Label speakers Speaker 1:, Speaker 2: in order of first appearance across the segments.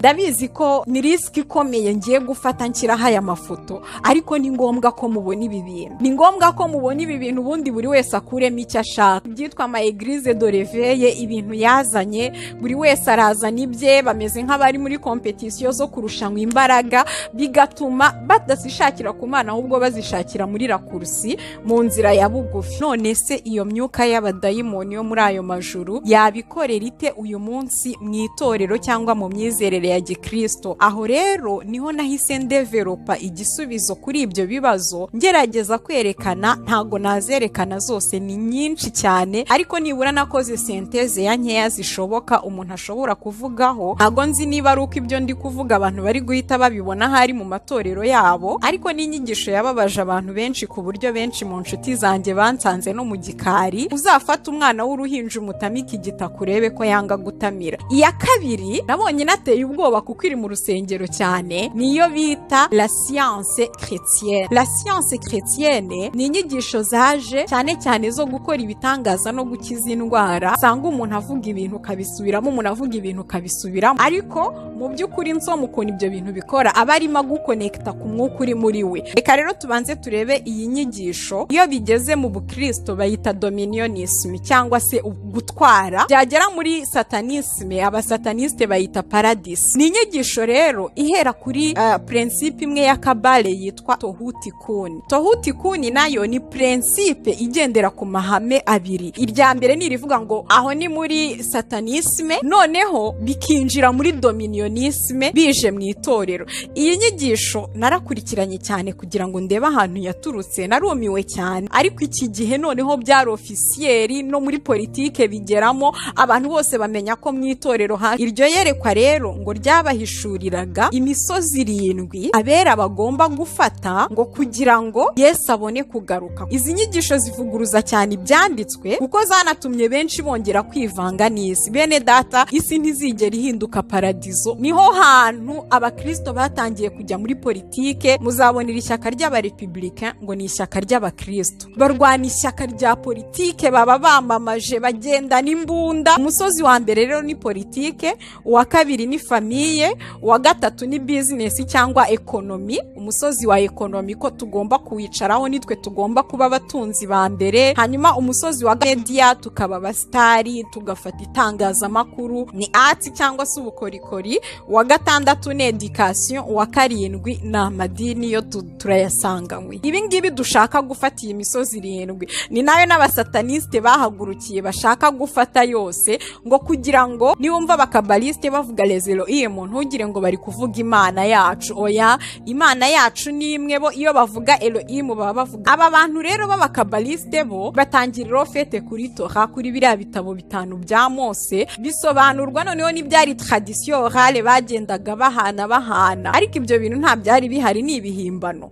Speaker 1: ndabizi ko ni risk ikomeye ngiye gufata nshyiraho aya mafoto, ariko ni ngombwa ko mubona ibi bintu, ni ngombwa ko mubona ibi bintu, ubundi buri wese akuremo icyo ashaka. Byitwa ama Eglise de Réveil, ibintu yazanye, buri wese arazana ibye, bameze nk'abari muri competition zo kurushanwa imbaraga, bigatuma badasishakira ku Mana ahubwo bazishakira muri rakursi mu nzira ya bugufi. None se iyo myuka y'abadayimoni yo muri ayo majuru yabikorera ite uyu munsi mu itorero cyangwa mu myizerere ya Gikristo? Aho rero niho nahise ndevelopa igisubizo kuri ibyo bibazo, ngerageza kwerekana, ntago nazerekana zose, ni nyinshi cyane, ariko nibura nakoze sinteze ya nkeya zishoboka umuntu ashobora kuvugaho. Ntago nzi niba ari uko ibyo ndi kuvuga abantu bari guhita babibona hari mu matorero yabo, ariko n'inyigisho yababaje abantu benshi ku buryo benshi mu nshuti zanjye bansanze no mu gikari. Uzafata umwana w'uruhinja umutamike igitaka urebe ko yanga gutamira. Iya kabiri nabonye nateye ubwoba kuko iri mu rusengero cyane, niyo bita la science chrétienne. La science chrétienne ni inyigisho zaje cyane cyane zo gukora ibitangaza no gukiza indwara. Sanga umuntu avuga ibintu kabisubiramo, umuntu avuga ibintu kabisubiramo, ariko mu by'ukuri nsoma ukuntu ibyo bintu bikora aba arimo gukonekta ku mwuka uri muri we. Reka rero tubanze turebe iyi nyigisho. Iyo bigeze mu Bukristo bayita dominionisme cyangwa se gutwara, byagera muri satanisme abasataniste bayita paradis. Ni inyigisho rero ihera kuri principe imwe ya Kabale yitwa Tohuti Kuni. Tohuti Kuni nayo ni principe igendera ku mahame abiri. Irya mbere ni rivuga ngo aho ni muri satanisme, noneho bikinjira muri dominionisme bije mu itorero. Iyi nyigisho narakurikiranye cyane kugira ngo ndebe ahantu yaturutse, narumiwe cyane, ariko iki gihe noneho byari officiel no muri politike bigeramo, abantu bose bamenya ko mu itorero iryo yerekwa rero ngo ryabahishuriraga imisozi 7 abera bagomba gufata ngo kugira ngo Yesu abone kugaruka. Izi nyigisho zivuguruza cyane ibyanditswe kuko zanatumye benshi bongera kwivanga n'isi. Bene data, isi ntizigera ihinduka paradizo. Niho hantu abakristo batangiye kujya muri politike. Muzabonera ishyaka ry'abarepublicain ngo ni ishyaka ry'abakristo, barwana ishyaka rya politike, baba bamamaje bagenda n'imbunda. Umusozi wa mbere rero ni politike, uwa kabiri ni famiye, uwa gatatu ni business cyangwa economy. Umusozi wa economy ko tugomba kuwicaraho, nitwe tugomba kuba abatunzi ba mbere. Hanyuma umusozi wa media tukaba abastari, tugafata itangazamakuru, ni arts cyangwa se ubukorikori. Uwa gatandatu ni education, uwa karindwi ni amadini yo turayasanganywe. Ibi ngibi dushaka gufata iyi misozi 7 ni nayo n'abasataniste bahagurukiye bashaka gufata yose, ngo kugira ngo niwumva abakabaliste bavuga lezero iye muntu ugire ngo bari kuvuga Imana yacu. Oya, Imana yacu ni imwe. Bo iyo bavuga Elohim baba bavuga. Aba bantu rero b'abakabaliste bo batangirira fete kuri Torah, kuri biriya bitabo 5 bya Mose, bisobanurwa noneho n'ibyari tradition orale bagendaga bahana, ariko ibyo bintu nta byari bihari, ni ibihimbano.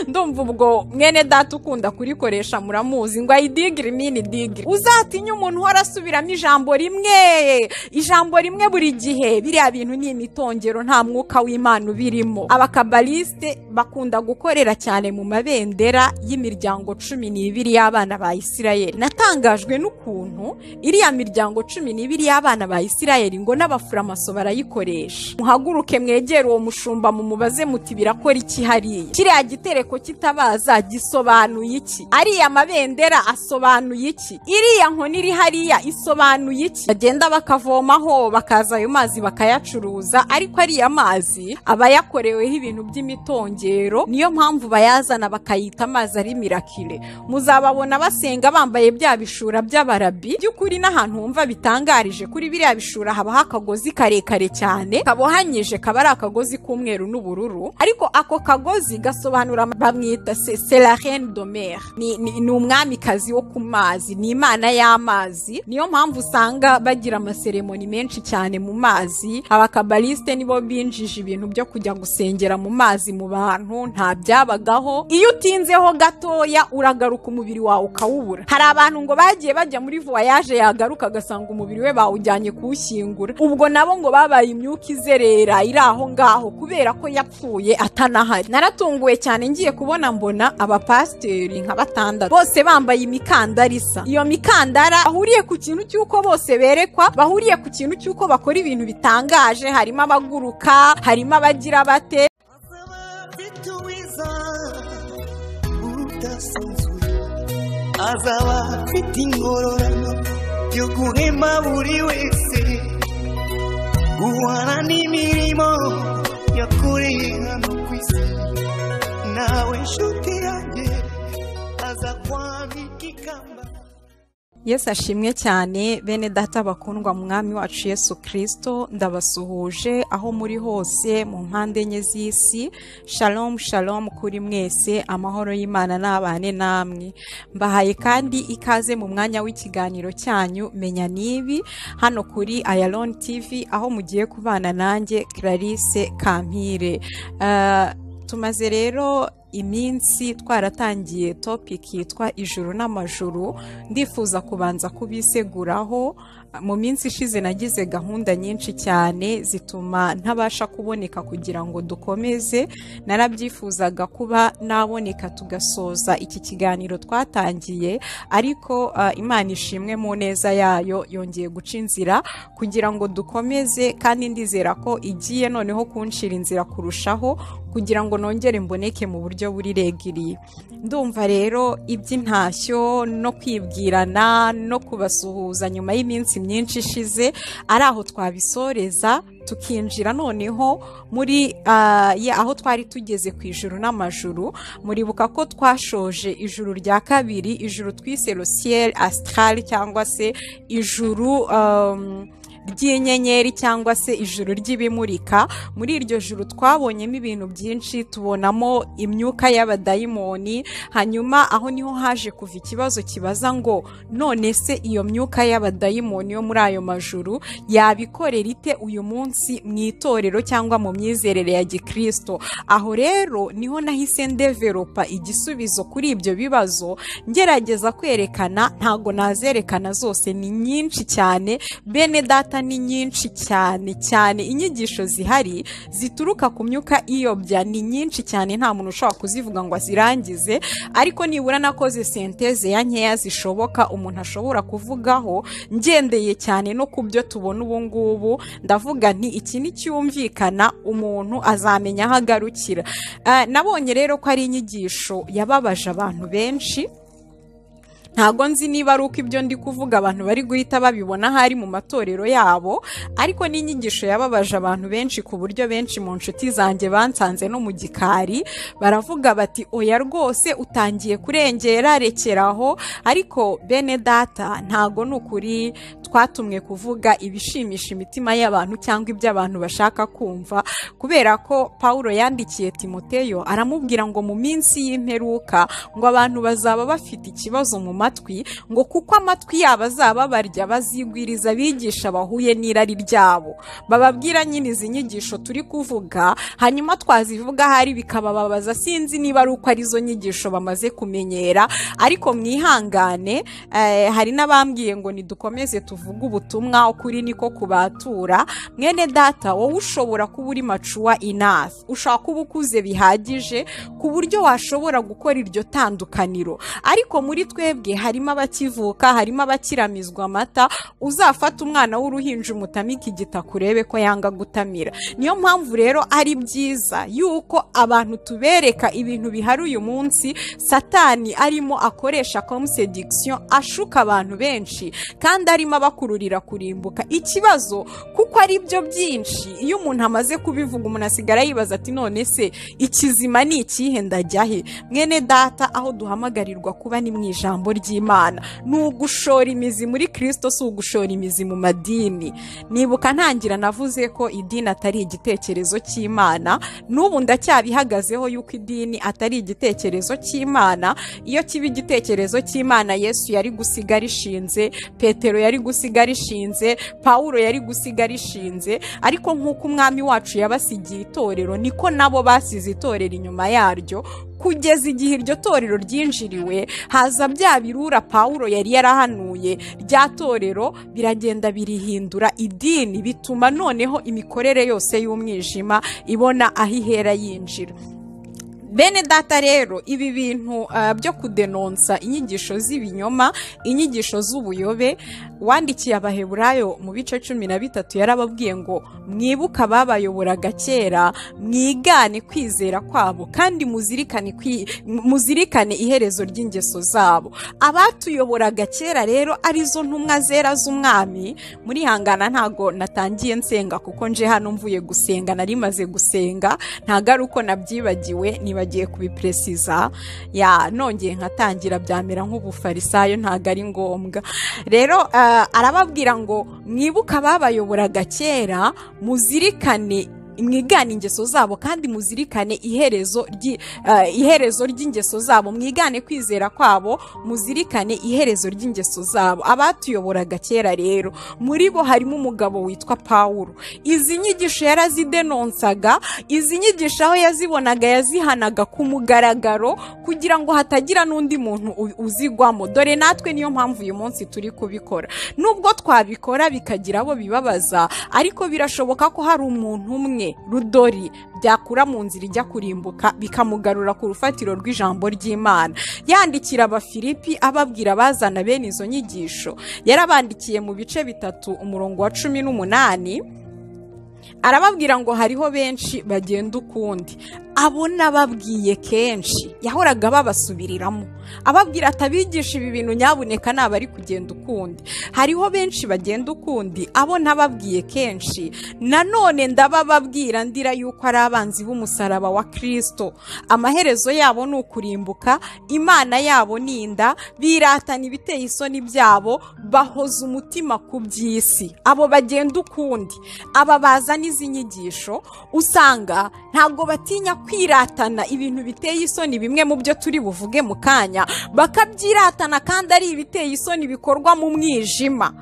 Speaker 1: Ndumva ubwo mwene data ukunda kurikoresha muramuzi ngo idigiri mini digiri. Uzatinya umuntu hora asubiramo ijambo rimwe buri gihe. Biriya bintu ni imitongero, nta mwuka w'Imana birimo. Abakabaliste bakunda gukorera cyane mu mabendera y'imiryango 12 y'abana ba Isirayeli. Natangajwe n'ukuntu iriya miryango 12 y'abana ba Isirayeli ngo n'abafuramaso barayikoresha. Muhaguruke mwegere uwo mushumba mumubaze muti birakora iki hariya? Kiriya gitereko kitabaza gisobanuye iki? Ariya mabendera asobanuye iki? Iriya nkoni iri hariya isobanuye iki? Bagenda bakavomaho bakaza ayo mazi bakayacuruza, ariko ariya mazi aba yakoreweho ibintu by'imitongero. Niyo mpamvu bayazana bakayita amazi ari mirakire. Muzababona basenga bambaye bya bishura by'abarabi. By'ukuri n'ahantu wumva bitangarije kuri biriya bishura haba hakagozi karekare cyane kabohanyije, kaba ari akagozi k'umweru n'ubururu, ariko ako kagozi gasobanura bamwita c'est la reine de mer, ni umwamikazi wo ku mazi, ni Imana y'amazi. Niyo mpamvu usanga bagira amaseremoni menshi cyane mu mazi. Abakabaliste nibo binjije ibintu byo kujya gusengera mu mazi mu bantu, nta byabagaho. Iyo utinzeho gatoya uragaruka umubiri wawe ukawubura. Hari abantu ngo bagiye bajya muri voyage yagaruka agasanga umubiri we bawujyanye kuwushyingura, ubwo nabo ngo babaye habaye imyuka izerera iri aho ngaho kubera ko yapfuye atanahari. Naratunguwe cyane ngiye kubona mbona abapasiteri nka 6 bose bambaye imikandara isa. Iyo mikandara bahuriye ku kintu cy'uko bose berekwa, bahuriye ku kintu cy'uko bakora ibintu bitangaje, harimo abaguruka, harimo abagira bate.
Speaker 2: Azaba afite ingororano yo guhema buri wese, guhana n'imirimo yakoreye hano ku isi. Nawe nshuti yanjye aza kwambika ikamba.
Speaker 1: Yesu ashimwe cyane. Bene data bakundwa mu mwami wacu Yesu Kristo, ndabasuhuje aho muri hose mu mpande enye z'isi. Shalom shalom kuri mwese, amahoro y'Imana n'abane namwe. Mbahaye kandi ikaze mu mwanya w'ikiganiro cyanyu Menya Nibi hano kuri Ayalon TV, aho mugiye kubana nanjye Clarisse Kampire. Tumaze rero iminsi twaratangiye topic yitwa ijuru n'amajuru. Ndifuza kubanza kubiseguraho. Mu minsi ishize nagize gahunda nyinshi cyane zituma ntabasha kuboneka kugira ngo dukomeze. Narabyifuzaga kuba naboneka tugasoza iki kiganiro twatangiye, ariko Imana ishimwe mu neza yayo yongeye guca inzira kugira ngo dukomeze, kandi ndizera ko igiye noneho kunshira inzira kurushaho kugira ngo nongere mboneke mu buryo buri regiriye. Ndumva rero iby'intashyo no kwibwirana no kubasuhuza nyuma y'iminsi myinshi ishize ari aho twabisoreza, tukinjira noneho muri aho twari tugeze ku ijuru n'amajuru. Muribuka ko twashoje ijuru rya kabiri, ijuru twise le ciel astral cyangwa se ijuru ry'inyenyeri cyangwa se ijuru ry'ibimurika. Muri iryo juru twabonyemo ibintu byinshi, tubonamo imyuka y'abadayimoni. Hanyuma aho niho haje kuva ikibazo kibaza ngo none se iyo myuka y'abadayimoni yo muri ayo majuru yabikorera ite uyu munsi mu itorero cyangwa mu myizerere ya Gikristo? Aho rero niho nahise ndevelopa igisubizo kuri ibyo bibazo, ngerageza kwerekana. Ntago nazerekana zose, ni nyinshi cyane bene data, ni nyinshi cyane cyane. Inyigisho zihari zituruka ku myuka iyobya ni nyinshi cyane, nta muntu ushobora kuzivuga ngo azirangize, ariko nibura nakoze senteze ya nkeya zishoboka umuntu ashobora kuvugaho, ngendeye cyane no ku byo tubona ubu ngubu. Ndavuga nti iki ni cyumvikana, umuntu azamenya aho agarukira. Nabonye rero ko ari inyigisho yababaje abantu benshi. Ntago nzi niba ari uko ibyo ndi kuvuga abantu bari guhita babibona hari mu matorero yabo, ariko n'inyigisho yababaje abantu benshi ku buryo benshi mu nshuti zanjye bansanze no mu gikari baravuga bati oya rwose utangiye kurengera, rekeraho. Ariko bene data, ntago n'ukuri twatumwe kuvuga ibishimisha imitima y'abantu cyangwa ibyo abantu bashaka kumva, kubera ko Paulo yandikiye Timoteyo aramubwira ngo mu minsi y'imperuka ngo abantu bazaba bafite ikibazo mu matwi, ngo kuko amatwi yabo azaba barya, bazigwiriza bigisha bahuye n'irari ryabo. Bababwira nyine izi nyigisho turi kuvuga, hanyuma twazivuga hari bikabababaza. Sinzi niba ari uko arizo nyigisho bamaze kumenyera, ariko mwihangane. Hari n'abambwiye ngo nidukomeze tuvuga ubutumwa, ukuri niko kubatura. Mwene data, wowe ushobora kuba uri mature enough, ushaka kuba ukuze bihagije ku buryo washobora gukora iryo tandukaniro, ariko muri twebwe harimo abakivuka, harimo abakiramizwa amata. Uzafata umwana w'uruhinja umutamika igitaka urebe ko yanga gutamira. Niyo mpamvu rero ari byiza yuko abantu tubereka ibintu bihari uyu munsi Satani arimo akoresha comme séduction, ashuka abantu benshi kandi arimo abakururira kurimbuka. Ikibazo kuko ari byo byinshi, iyo umuntu amaze kubivuga umuntu asigara yibaza ati none se ikizima ni ikihe, ndajyahe? Mwene data, aho duhamagarirwa kuba ni mu ijambo ry'Imana, ni ugushora imizi muri Kristo, si ugushora imizi mu madini. Nibuka ntangira navuze ko idini atari igitekerezo cy'Imana, n'ubu ndacyabihagazeho yuko idini atari igitekerezo cy'Imana. Iyo kiba igitekerezo cy'Imana Yesu yari gusiga rishinze, Petero yari gusiga rishinze, Pawulo yari gusiga rishinze, ariko nk'uko umwami wacu yabasigiye itorero niko nabo basize itorero inyuma yaryo, kugeza igihe iryo torero ryinjiriwe haza bya birura Pawulo yari yarahanuye, rya torero biragenda birihindura idini, bituma noneho imikorere yose y'umwijima ibona aho ihera yinjira. Bene data rero, ibi bintu byo kudenonsa inyigisho z'ibinyoma, inyigisho z'ubuyobe, wandikiye Abaheburayo mu bice 13 yarababwiye ngo mwibuka ababayoboraga kera, mwigane kwizera kwabo kandi muzirikane iherezo ry'ingeso zabo. Abatuyoboraga kera rero arizo ntumwa zera z'umwami. Muri hangana ntago natangiye nsenga kuko nje hano mvuye gusenga, nari maze gusenga, ntago ari uko nabyibagiwe, nibagiye kubipresiza nongeye nkatangira byamera nk'ubufarisayo, ntago ari ngombwa. Rero arababwira ngo mwibuka ababayoboraga kera, muzirikane mwigane ingeso zabo kandi muzirikane iherezo ry'ingeso zabo, mwigane kwizera kwabo, muzirikane iherezo ry'ingeso zabo. Abatuyoboraga kera rero, muri bo harimo umugabo witwa Pawulo. Izi nyigisho yarazidenonsaga, izi nyigisho aho yazibonaga yazihanaga ku mugaragaro kugira ngo hatagira n'undi muntu uzigwamo. Dore natwe niyo mpamvu uyu munsi turi kubikora. Nubwo twabikora bikagira abo bibabaza, ariko birashoboka ko hari umuntu umwe rudori byakura mu nzira ijya kurimbuka bikamugarura ku rufatiro rw'ijambo ry'Imana. Yandikira Abafilipi ababwira bazana bene izo nyigisho, yarabandikiye mu bice 3 umurongo wa 18, arababwira ngo hariho benshi bagenda ukundi. Abo nababwiye kenshi, yahoraga babasubiriramo ababwira atabigisha ibi bintu nyabuneka naba ari kugenda ukundi. Hariho benshi bagenda ukundi, abo nababwiye kenshi, nanone ndabababwira ndira yuko ari abanzi b'umusaraba wa Kristo. Amaherezo yabo ni ukurimbuka, Imana yabo ninda, biratana ibiteye isoni byabo, bahoza umutima ku by'isi. Abo bagenda ukundi, aba bazana izi nyigisho, usanga ntabwo batinya kwiratana ibintu biteye isoni, bimwe mu byo turi buvuge mu kanya, bakabyiratana kandi ari ibiteye isoni bikorwa mu mwijima.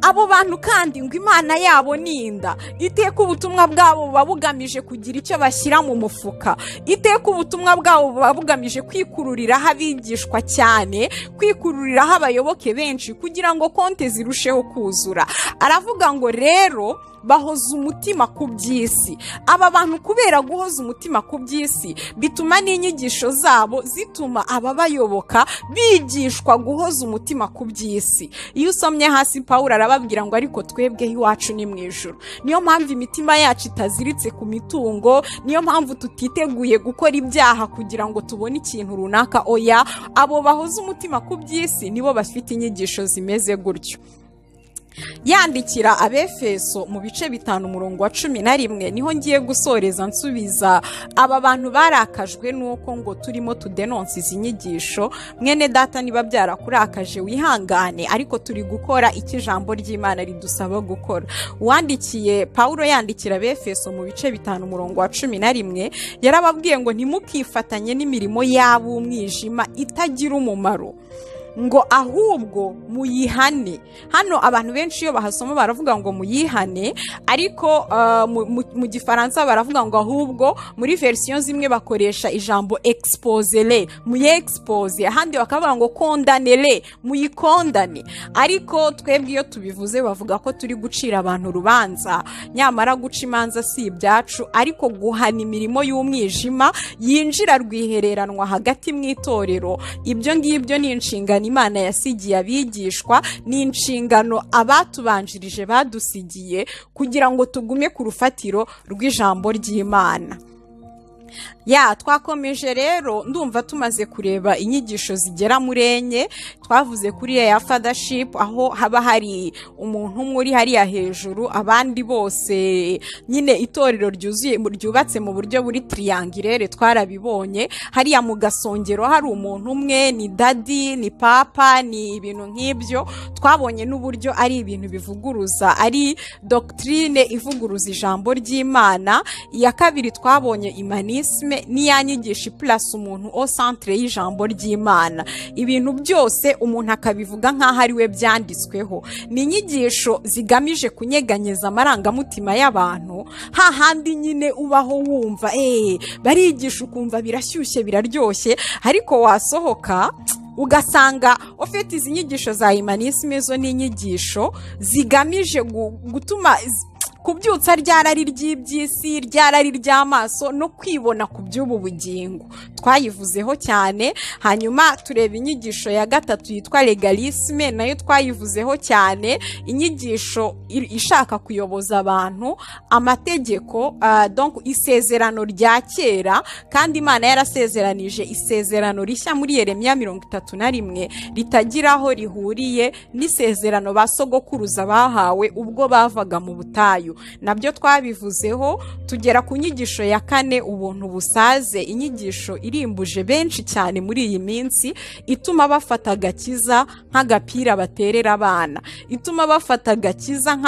Speaker 1: Abo bantu kandi ngo Imana yabo ninda, iteka ubutumwa bwabo buba bugamije kugira icyo bashyira mu mufuka, iteka ubutumwa bwabo buba bugamije kwikururiraho abigishwa cyane, kwikururiraho abayoboke benshi kugira ngo konte zirusheho kuzura. Aravuga ngo rero bahoza umutima ku by'isi. Aba bantu kubera guhoza umutima ku by'isi, bituma n'inyigisho zabo zituma ababayoboka bigishwa guhoza umutima ku by'isi. Iyo usomye hasi Pawulo arababwira ngo ariko twebwe iwacu ni mu ijuru. Niyo mpamvu imitima yacu itaziritse ku mitungo, niyo mpamvu tutiteguye gukora ibyaha kugira ngo tubone ikintu runaka. Oya, abo bahoza umutima ku by'isi nibo bafite inyigisho zimeze gutyo. Yandikira Abefeso mu bice 5 umurongo wa 11, niho ngiye gusoreza nsubiza aba bantu barakajwe nuko ngo turimo tudenonsa izi nyigisho. Mwene data, niba byarakurakaje wihangane, ariko turi gukora iki jambo ry'Imana ridusaba gukora. Wandikiye Pawulo yandikira Abefeso mu bice 5 umurongo wa 11, yarababwiye ngo ntimukifatanye n'imirimo y'ab'umwijima itagira umumaro, ngo ahubwo muyihane. Hano abantu benshi iyo bahasoma baravuga ngo muyihane, ariko mu gifaransa baravuga ngo ahubwo. Muri version zimwe bakoresha ijambo expose-le, muye-expose, ahandi bakavuga ngo condamne-le, muyikondane. Ariko twebwe iyo tubivuze bavuga ko turi gucira abantu urubanza, nyamara guca imanza si ibyacu, ariko guhana imirimo y'umwijima yinjira rwihereranwa hagati mu itorero. Ibyo ngibyo ni inshingano Imana yasigiye abigishwa, ni inshingano abatubanjirije badusigiye kugira ngo tugume ku rufatiro rw'ijambo ry'Imana. Twakomeje rero, ndumva tumaze kureba inyigisho zigera muri enye. Twavuze kuri ya fellowship, aho haba hari umuntu umwe uri hariya hejuru, abandi bose nyine itorero ryubatse mu buryo buri triangulaire. Twarabibonye hariya mu gasongero hari umuntu umwe, ni dadi, ni papa, ni ibintu nk'ibyo. Twabonye n'uburyo ari ibintu bivuguruza, ari doctrine ivuguruza ijambo ry'Imana. Iya kabiri twabonye imanisi dominionisme ni ya nyigisho plus umuntu au centre y'ijambo ry'Imana, ibintu byose umuntu akabivuga nk'aho ari we byanditsweho. Ni inyigisho zigamije kunyeganyeza amarangamutima y'abantu, hahandi nyine ubaho wumva barigisha ukumva birashyushye biraryoshye, ariko wasohoka ugasanga ufite izi nyigisho za humanisme zo ni inyigisho zigamije gutuma kubyutsa ryarari ry'iby'isi, ryarari ry'amaso no kwibona ku by'ubu bugingo. Twayivuzeho cyane. Hanyuma tureba inyigisho ya gatatu yitwa legalisme, nayo twayivuzeho cyane, inyigisho ishaka kuyoboza abantu amategeko, donc isezerano rya kera, kandi Imana yarasezeranije isezerano rishya muri Yeremiya 31 ritagiraho rihuriye n'isezerano basogokuruza bahawe ubwo bavaga mu butayu. Nabyo twabivuzeho. Tugera ku nyigisho ya kane, ubuntu busaze, inyigisho irimbuje benshi cyane muri iyi minsi, ituma bafata agakiza nk'agapira baterera abana, ituma bafata agakiza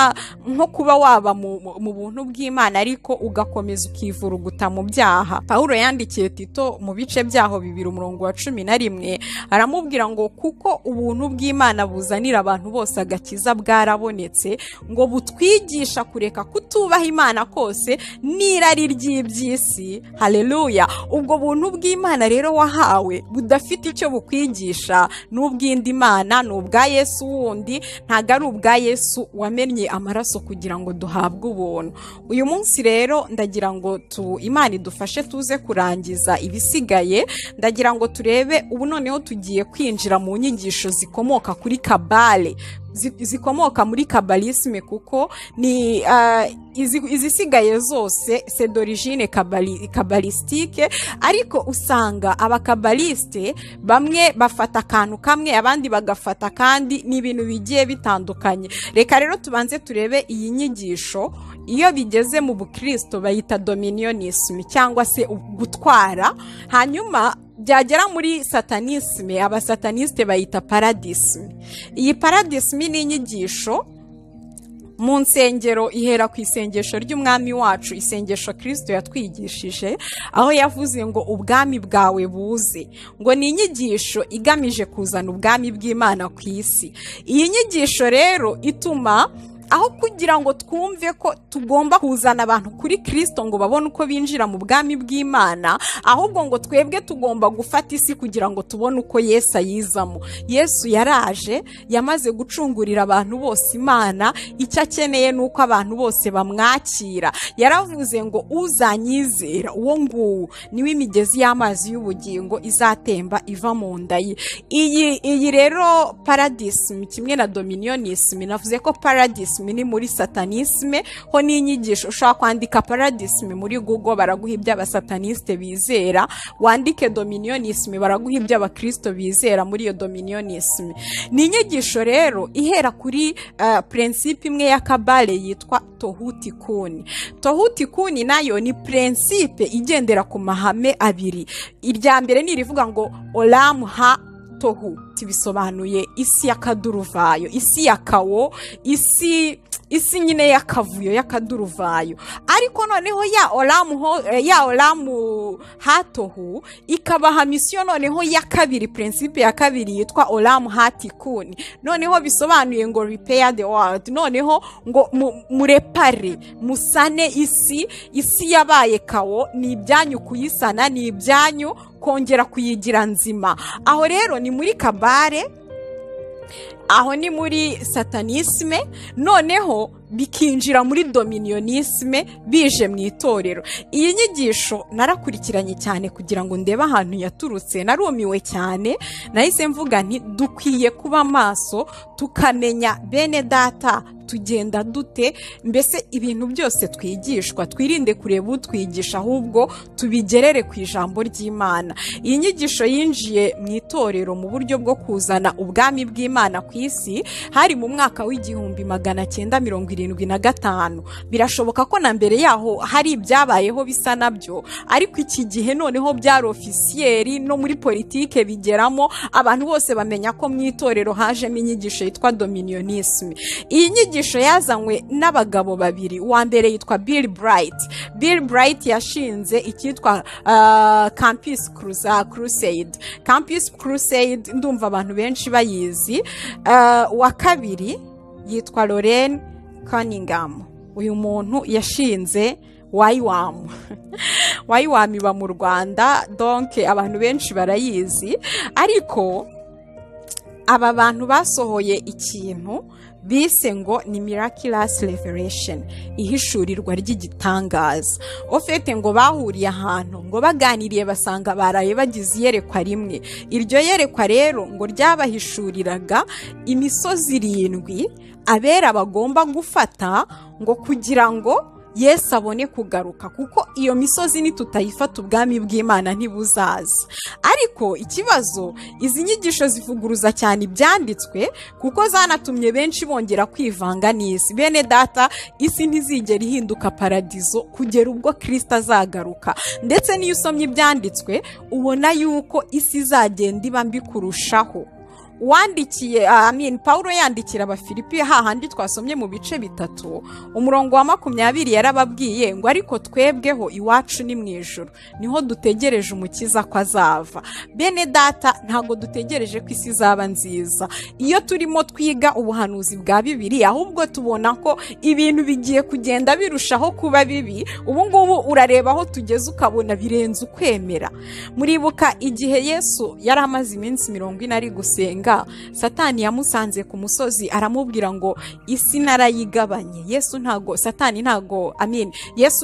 Speaker 1: nko kuba waba mu buntu bw'Imana ariko ugakomeza ukivuruguta mu byaha. Pawulo yandikiye Tito mu bice byaho 2:11 aramubwira ngo kuko ubuntu bw'Imana buzanira abantu bose agakiza bwarabonetse, ngo butwigisha kureka kutubaha Imana kose n'irari ry'iby'isi. Haleluya! Ubwo buntu bw'Imana rero wahawe budafite icyo bukwigisha n'ubw'indi Mana, n'ubwa Yesu wundi, ntago ari ubwa Yesu wamennye amaraso kugira ngo duhabwe ubuntu. Uyu munsi rero ndagira ngo Imana idufashe tuze kurangiza ibisigaye. Ndagira ngo turebe ubu noneho tugiye kwinjira mu nyigisho zikomoka kuri kabale, zikomoka muri kabalisme, kuko ni izisigaye zose c'est d'origine kabalistique, ariko usanga abakabaliste bamwe bafata akantu kamwe abandi bagafata kandi ni ibintu bigiye bitandukanye. Reka rero tubanze turebe iyi nyigisho. Iyo bigeze mu Bukristo bayita dominionisme cyangwa se gutwara, hanyuma byagera muri satanisme abasataniste bayita paradisme. Iyi paradisme ni inyigisho mu nsengero ihera ku isengesho ry'umwami wacu, isengesho Kristo yatwigishije, aho yavuze ngo ubwami bwawe buze, ngo ni inyigisho igamije kuzana ubwami bw'Imana ku isi. Iyi nyigisho rero ituma aho kugira ngo twumve ko tugomba kuzana abantu kuri Kristo ngo babone uko binjira mu bwami bw'Imana, ahubwo ngo twebwe tugomba gufata isi kugira ngo tubone uko Yesu ayizamo. Yesu yaraje, yamaze gucungurira abantu bose Imana, icyo akeneye nuko abantu bose bamwakira. Yaravuze ngo uzanyizera uwo nguwo niwe imigezi y'amazi y'ubugingo izatemba iva mu nda ye. Iyi rero paradisme kimwe na dominionisme, navuze ko paradisme ni muri satanisme, ho ni inyigisho. Ushaka kwandika paradisme muri Google baraguha iby'abasataniste bizera, wandike dominionisme baraguha iby'abakristo bizera muri iyo dominionisme. Ni inyigisho rero ihera kuri principe imwe ya kabale yitwa tohuti kuni. Tohuti kuni nayo ni principe igendera ku mahame abiri. Irya mbere ni rivuga ngo olam ha tohu, tibisobanuye isi y'akaduruvayo, isi yakawo, isi nyine y'akavuyo y'akaduruvayo. Ariko noneho ya olamu hatohu ikabaha misiyo noneho ya kabiri, principe ya kabiri yitwa olamu hatikuni. Noneho bisobanuye ngo repair the world, noneho ngo murepare, musane isi yabaye kawo, ni ibyanyu kuyisana, ni ibyanyu kongera kuyigira nzima. Aho rero ni muri kabare, aho ni muri satanisme, noneho bikinjira muri dominionisme bije mu itorero. Iyi nyigisho narakurikiranye cyane kugira ngo ndebe ahantu yaturutse, narumiwe cyane, nahise mvuga nti dukwiye kuba maso tukamenya bene data tugenda dute, mbese ibintu byose twigishwa twirinde kureba utwigisha, ahubwo tubigerere ku ijambo ry'Imana. Iyi nyigisho yinjiye mu itorero mu buryo bwo kuzana ubwami bw'Imana ku isi hari mu mwaka w'1975. Birashoboka ko na mbere yaho hari ibyabayeho bisa nabyo, ariko iki gihe noneho byari ofisiyeri, no muri politike bigeramo, abantu bose bamenya ko mu itorero hajemo inyigisho yitwa dominionisme. Iyi nyigisho yazanywe n'abagabo babiri. Uwa mbere yitwa Bill Bright. Bill Bright yashinze icyitwa Campus Crusade. Campus Crusade ndumva abantu benshi bayizi. Uwa kabiri yitwa Loren Cunningham. Uyu muntu yashinze YWAM. YWAM iba mu Rwanda, donc abantu benshi barayizi. Ariko aba bantu basohoye ikintu bise ngo ni Miraculous Revelation, ihishurirwa ry'igitangaza. Ofete ngo bahuriye ahantu ngo baganiriye basanga baraye bagize iyerekwa rimwe. Iryo yerekwa rero ngo ryabahishuriraga imisozi 7 abera bagomba gufata ngo kugira ngo Yesu abone kugaruka, kuko iyo misozi nitutayifata ubwami bw'Imana ntibuzaza. Ariko ikibazo, izi nyigisho zivuguruza cyane ibyanditswe, kuko zanatumye benshi bongera kwivanga n'isi. Bene data, isi ntizigera ihinduka paradizo kugera ubwo Kristo azagaruka. Ndetse niyo usomye ibyanditswe ubona yuko isi izagenda iba mbi kurushaho. Wandikiye Paulo yandikira Abafilipi hahandi twasomye mu bice 3 umurongo wa 20 yarababwiye ngo ariko twebweho iwacu ni mu ijuru, niho dutegereje umukiza ko azava. Bene data, ntago dutegereje ko isi izaba nziza. Iyo turimo twiga ubuhanuzi bwa Bibiliya, ahubwo tubona ko ibintu bigiye kugenda birushaho kuba bibi. Ubu ngubu urareba aho tugeze ukabona birenze ukwemera. Muribuka igihe Yesu yari amaze iminsi 40 ari gusenga, Satani yamusanze ku musozi aramubwira ngo isi narayigabanye. Yesu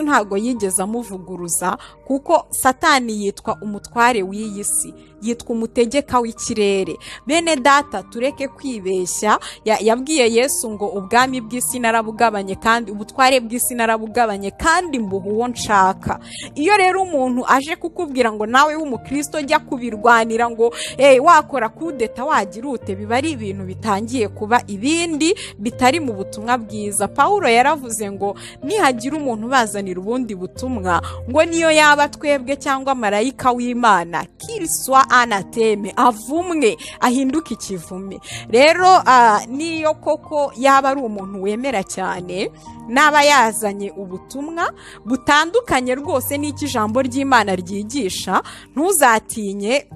Speaker 1: ntago yigeze amuvuguruza, kuko Satani yitwa umutware w'iyi si, yitwa umutegeka w'ikirere. Bene data, tureke kwibeshya. Yabwiye Yesu ngo ubwami bw'isi narabugabanye kandi ubutware bw'isi narabugabanye kandi mbuha uwo nshaka. Iyo rero umuntu aje kukubwira ngo nawe w'umukristo jya kubirwanira ngo wakora kudeta wagira ute, biba ari ibintu bitangiye kuba ibindi bitari mu butumwa bwiza. Paulo yaravuze ngo nihagira umuntu bazanira ubundi butumwa, ngo niyo yaba twebwe cyangwa marayika w'Imana, kiriswa anateme, avumwe, ahinduka ikivume. Rero niyo koko yaba ari umuntu wemera cyane, naba yazanye ubutumwa butandukanye rwose n'iki ijambo ry'Imana ryigisha, ntuzatinye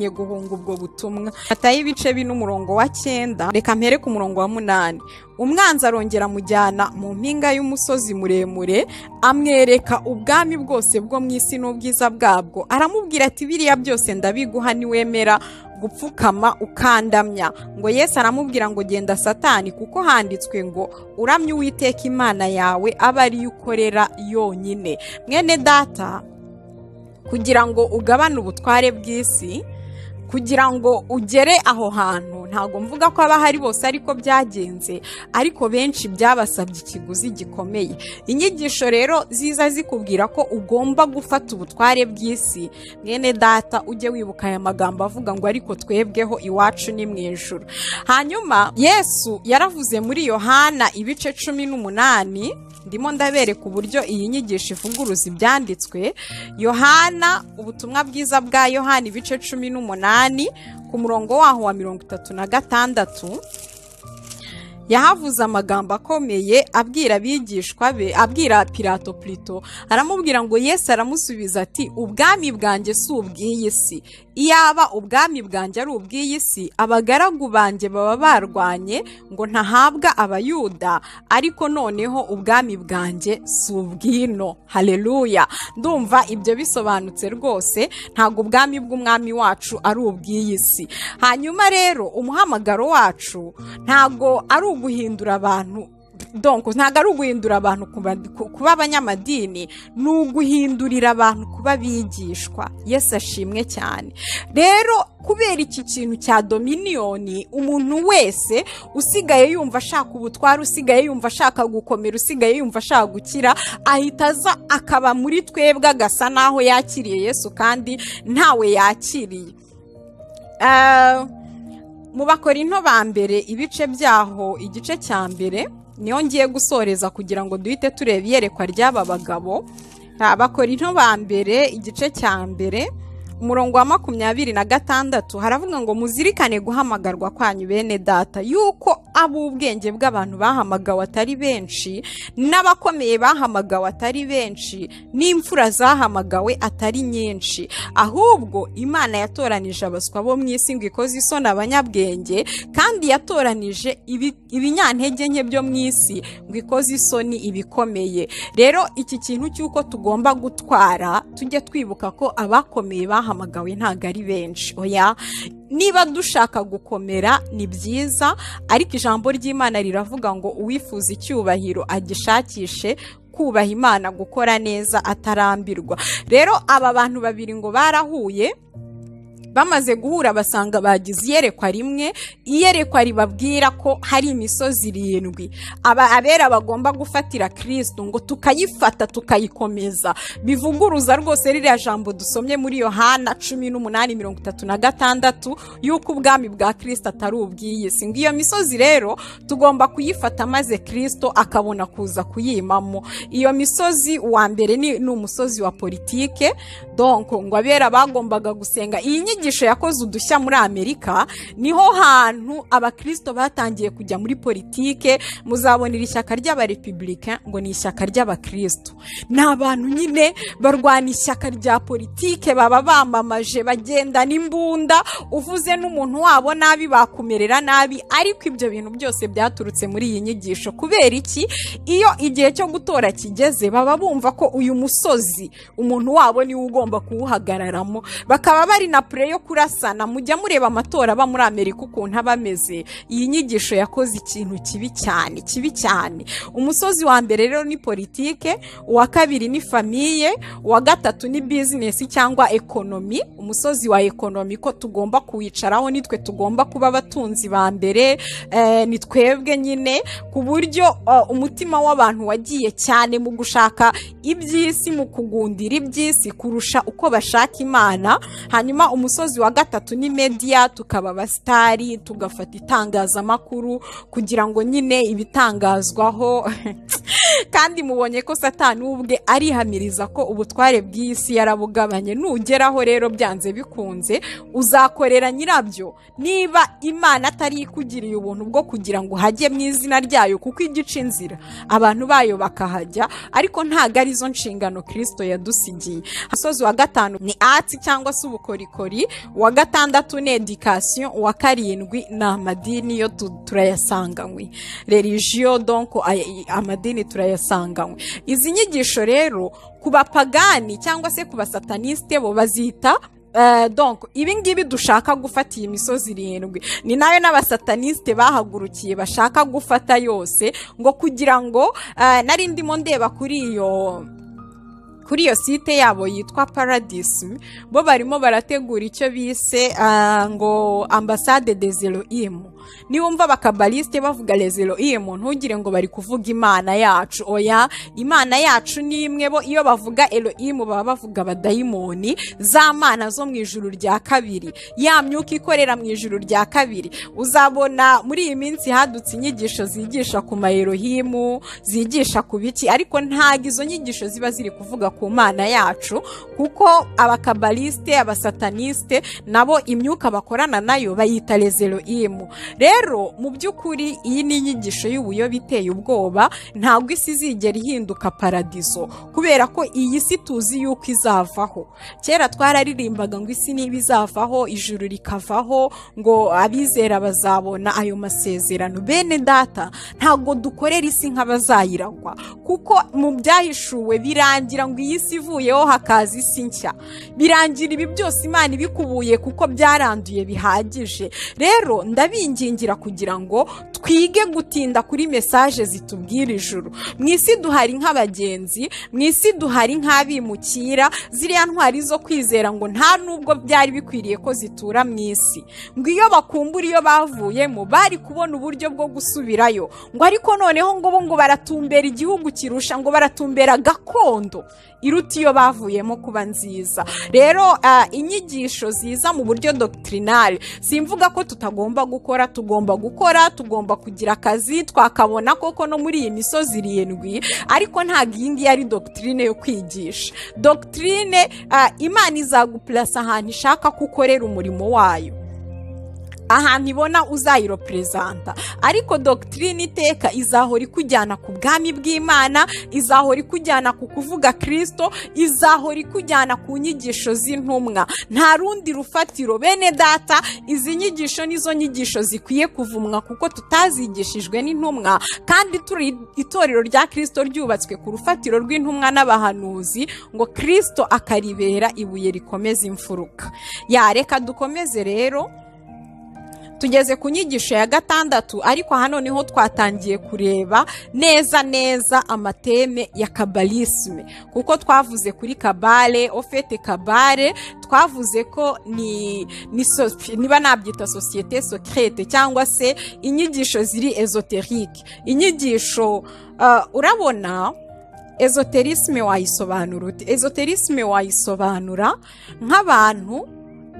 Speaker 1: guhunga ubwo butumwa. Ataye ibice 4 umurongo wa 9, reka mpere ku murongo wa 8. Umwanzi arongera mujyana mu mpinga y'umusozi muremure, amwereka ubwami bwose bwo mu isi n'ubwiza bwabwo. Aramubwira ati biriya byose ndabiguha niwemera gupfukama ukandamya. Ngo Yesu aramubwira ngo genda Satani, kuko handitswe ngo uramye Uwiteka Imana yawe aba ari ukorera yonyine. Mwene data, kugira ngo ugabane ubutware bw'isi, kugira ngo ugere aho hantu, ntago mvuga ko abahari bose ariko byagenze, ariko benshi byabasabye ikiguzi gikomeye. Inyigisho rero ziza zikubwira ko ugomba gufata ubutware bw'isi. Mwene data, ujye wibuka aya magambo avuga ngo ariko twebweho iwacu ni mu ijuru. Hanyuma Yesu yaravuze muri Yohana ibice 18, ndimo ndabereka uburyo iyi nyigisho ivuguruza ibyanditswe. Yohana, ubutumwa bwiza bwa Yohana ibice 18 ku murongo waho wa 36, yahavuze amagambo akomeye abwira abigishwa be, abwira Pilato plutôt. Aramubwira ngo Yesu aramusubiza ati ubwami bwanjye si ubw'iyi si. Iyaba ubwami bwanjye ari ubw'iyi si, abagaragu banjye baba barwanye ngo ntahabwa Abayuda, ariko noneho ubwami bwanjye si ubwino. Haleluya! Ndumva ibyo bisobanutse rwose. Ntago ubwami bw'umwami wacu ari ubw'iyi si. Hanyuma rero umuhamagaro wacu ntago ari uguhindura abantu, donc ntago ari uguhindura abantu kuba abanyamadini, ni uguhindurira abantu kuba bigishwa. Yesu ashimwe cyane. Rero kubera iki kintu cya dominiyoni, umuntu wese usigaye yumva ashaka ubutware, usigaye yumva ashaka gukomera, usigaye yumva ashaka gukira, ahita aza akaba muri twebwe agasa naho yakiriye Yesu kandi ntawe yakiriye. Mu Bakorinto ba mbere ibice byaho igice cya mbere niyo ngiye gusoreza kugira ngo duhite tureba iyerekwa ry'aba bagabo. Abakorinto ba mbere igice cya mbere umurongo wa 26 haravuga ngo muzirikane guhamagarwa kwanyu bene data, yuko ab'ubwenge bw'abantu bahamagawe atari benshi, n'abakomeye bahamagawe atari benshi, n'imfura zahamagawe atari nyinshi, ahubwo Imana yatoranije abaswa bo mu isi ngo ikoze isoni abanyabwenge, kandi yatoranije ibinyantege nke byo mu isi ngo ikoze isoni ibikomeye. Rero iki kintu cy'uko tugomba gutwara, tujye twibuka ko abakomeye bahamagawe ntabwo ari benshi. Oya, niba dushaka gukomera ni byiza, ariko ijambo ry'Imana riravuga ngo uwifuza icyubahiro agishakishe kubaha Imana, gukora neza atarambirwa. Rero aba bantu babiri ngo barahuye, bamaze guhura basanga bagize iyerekwa rimwe, iyerekwa ribabwira ko hari imisozi 7 abera bagomba gufatira Kristo, ngo tukayifata tukayikomeza. Bivuguruza rwose ririya jambo dusomye muri Yohana 18:36 yuko ubwami bwa Kristo atari ubw'iyi si. Ngo iyo misozi rero tugomba kuyifata maze Kristo akabona kuza kuyimamo. Iyo misozi wa mbere ni umusozi wa politike, donc ngo abera bagombaga gusenga. Iyi inyigisho yakoze udushya muri Amerika, niho hantu abakristo batangiye kujya muri politike. Muzabonera ishyaka ry'abarepublicain ngo ni ishyaka ry'abakristo. N'abantu nyine barwana ishyaka rya politike, baba bamamaje, bagenda n'imbunda, uvuze n'umuntu wabo nabi bakumerera nabi. Ariko ibyo bintu byose byaturutse muri iyi nyigisho. Kubera iki? Iyo igihe cyo gutora kigeze, baba bumva ko uyu musozi umuntu wabo niwe ugomba kuwuhagararamo, bakaba bari na pre yo kurasana. Mujya mureba amatora aba muri Amerika ukuntu aba ameze. Iyi nyigisho yakoze ikintu kibi cyane. Umusozi wa mbere rero ni politike, uwa kabiri ni famiye, uwa gatatu ni business cyangwa economy. Umusozi wa economy ko tugomba kuwicaraho, nitwe tugomba kuba abatunzi ba mbere, ni twebwe nyine, ku buryo umutima w'abantu wagiye cyane mu gushaka iby'isi, mu kugundira iby'isi kurusha uko bashaka Imana. Hanyuma umusozi wa gatatu ni media, tukaba abastari, tugafata itangazamakuru kugira ngo nyine ibitangazwaho kandi mubonye ko Satani ubwe arihamiriza ko ubutware bw'isi yarabugabanye. Nugeraho rero byanze bikunze uzakorera nyirabyo, niba Imana atari ikugiriye ubuntu bwo kugira ngo hajye mu izina ryayo, kuko igice inzira abantu bayo bakahajya, ariko ntago ari zo nshingano Kristo yadusigiye. Umusozi wa gatanu ni arts cyangwa se ubukorikori, uwa gatandatu ni education, uwa karindwi ni amadini, yo turayasanganywe religion, donc amadini turayasanganywe. Izi nyigisho rero ku bapagani cyangwa se ku basataniste bo bazita donc ibi ngibi dushaka gufata iyi misozi 7 ni nayo n'abasataniste bahagurukiye bashaka gufata yose, ngo kugira ngo nari ndimo ndeba kuri iyo site yabo yitwa Paradis, bo barimo barategura icyo bise ngo ambassade des Elohim. Niwumva bakabaliste bavuga les Elohim, ntugire ngo bari kuvuga Imana yacu. Oya, Imana yacu ni imwe. Bo iyo bavuga Elohim baba bavuga abadayimoni, za mana zo mu ijuru rya kabiri, ya myuka ikorera mu ijuru rya kabiri. Uzabona muri iyi minsi hadutse inyigisho zigisha ku ma Elohim, zigisha ku biki, ariko ntago izo nyigisho ziba ziri kuvuga ku Mana yacu, kuko abakabaliste, abasataniste nabo imyuka bakorana nayo bayita les Elohim. Rero mu by'ukuri iyi ni inyigisho y'ubuyobe iteye ubwoba. Ntabwo isi izigera ihinduka paradizo, kubera ko iyi si tuzi yuko izavaho. Kera twararirimbaga ngo isi niba izavaho, ijuru rikavaho, ngo abizera bazabona ayo masezerano. Bene data, ntabwo dukorera isi nk'abazayiragwa, kuko mu byahishuwe birangira ngo iyi si ivuyeho hakaza isi nshya. Birangira ibi byose Imana ibikubuye kuko byaranduye bihagije. Rero ndabingingira kugira ngo twige gutinda kuri message zitubwira ijuru. Mu isi duhari nk'abagenzi, mu isi duhari nk'abimukira, ziriya ntwari zo kwizera ngo nta nubwo byari bikwiriye ko zitura mu isi. Ngo iyo bakumbura iyo bavuyemo bari kubona uburyo bwo gusubirayo, ngo ariko noneho ngo baratumbera igihugu kirusha, ngo baratumbera gakondo iruta iyo bavuyemo kuba nziza. Rero inyigisho ziza mu buryo doctrinal, simvuga ko tutagomba gukora, tugomba gukora, tugomba kugira akazi twakabona koko no muri iyi misozi 7, ariko ntago iyi ngiyi ari doctrine yo kwigisha. Doctrine Imana izaguplasa ahantu ishaka kukorera umurimo wayo. ahantu ibona uzayirepresenta, ariko doctrine iteka izahora ikujyana ku bwami bw'Imana, izahora ikujyana ku kuvuga Kristo, izahora ikujyana ku nyigisho z'intumwa. Nta rundi rufatiro. Bene data, izi nyigisho nizo nyigisho zikwiye kuvumwa kuko tutazigishijwe n'intumwa, kandi turi itorero rya Kristo ryubatswe ku rufatiro rw'intumwa n'abahanuzi, ngo Kristo akaribera ibuye rikomeza imfuruka. Reka dukomeze rero, tugeze ku nyigisho ya 6, ariko hano niho twatangiye kureba neza amateme ya kabalisme, kuko twavuze kuri kabale. Ofete kabale twavuze ko niba nabyita societe secrete cyangwa se inyigisho ziri esoterique. Inyigisho urabona esoterisme wayisobanura ute? Esoterisme wayisobanura nk'abantu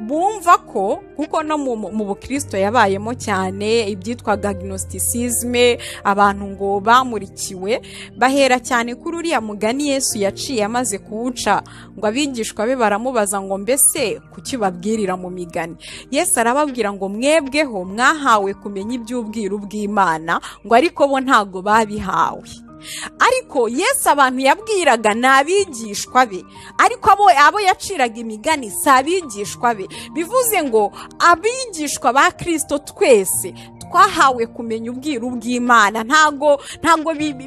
Speaker 1: bumva ko, kuko no mu Bukristo yabayemo cyane ibyitwaga agnosticisme, abantu ngo bamurikiwe, bahera cyane kuri uriya mugani Yesu yaciye amaze kuwuca, ngo abigishwa be baramubaza ngo mbese kuki babwirira mu migani? Yesu arababwira ngo mwebweho mwahawe kumenya iby'ubwiru bw'Imana, ngo ariko bo ntago babihawe. Ariko Yesu abantu yabwiraga n'abigishwa be, ariko abo yaciraga imigani si abigishwa be. Bivuze ngo abigishwa ba Kristo twese twahawe kumenya ubwiru bw'Imana, ntago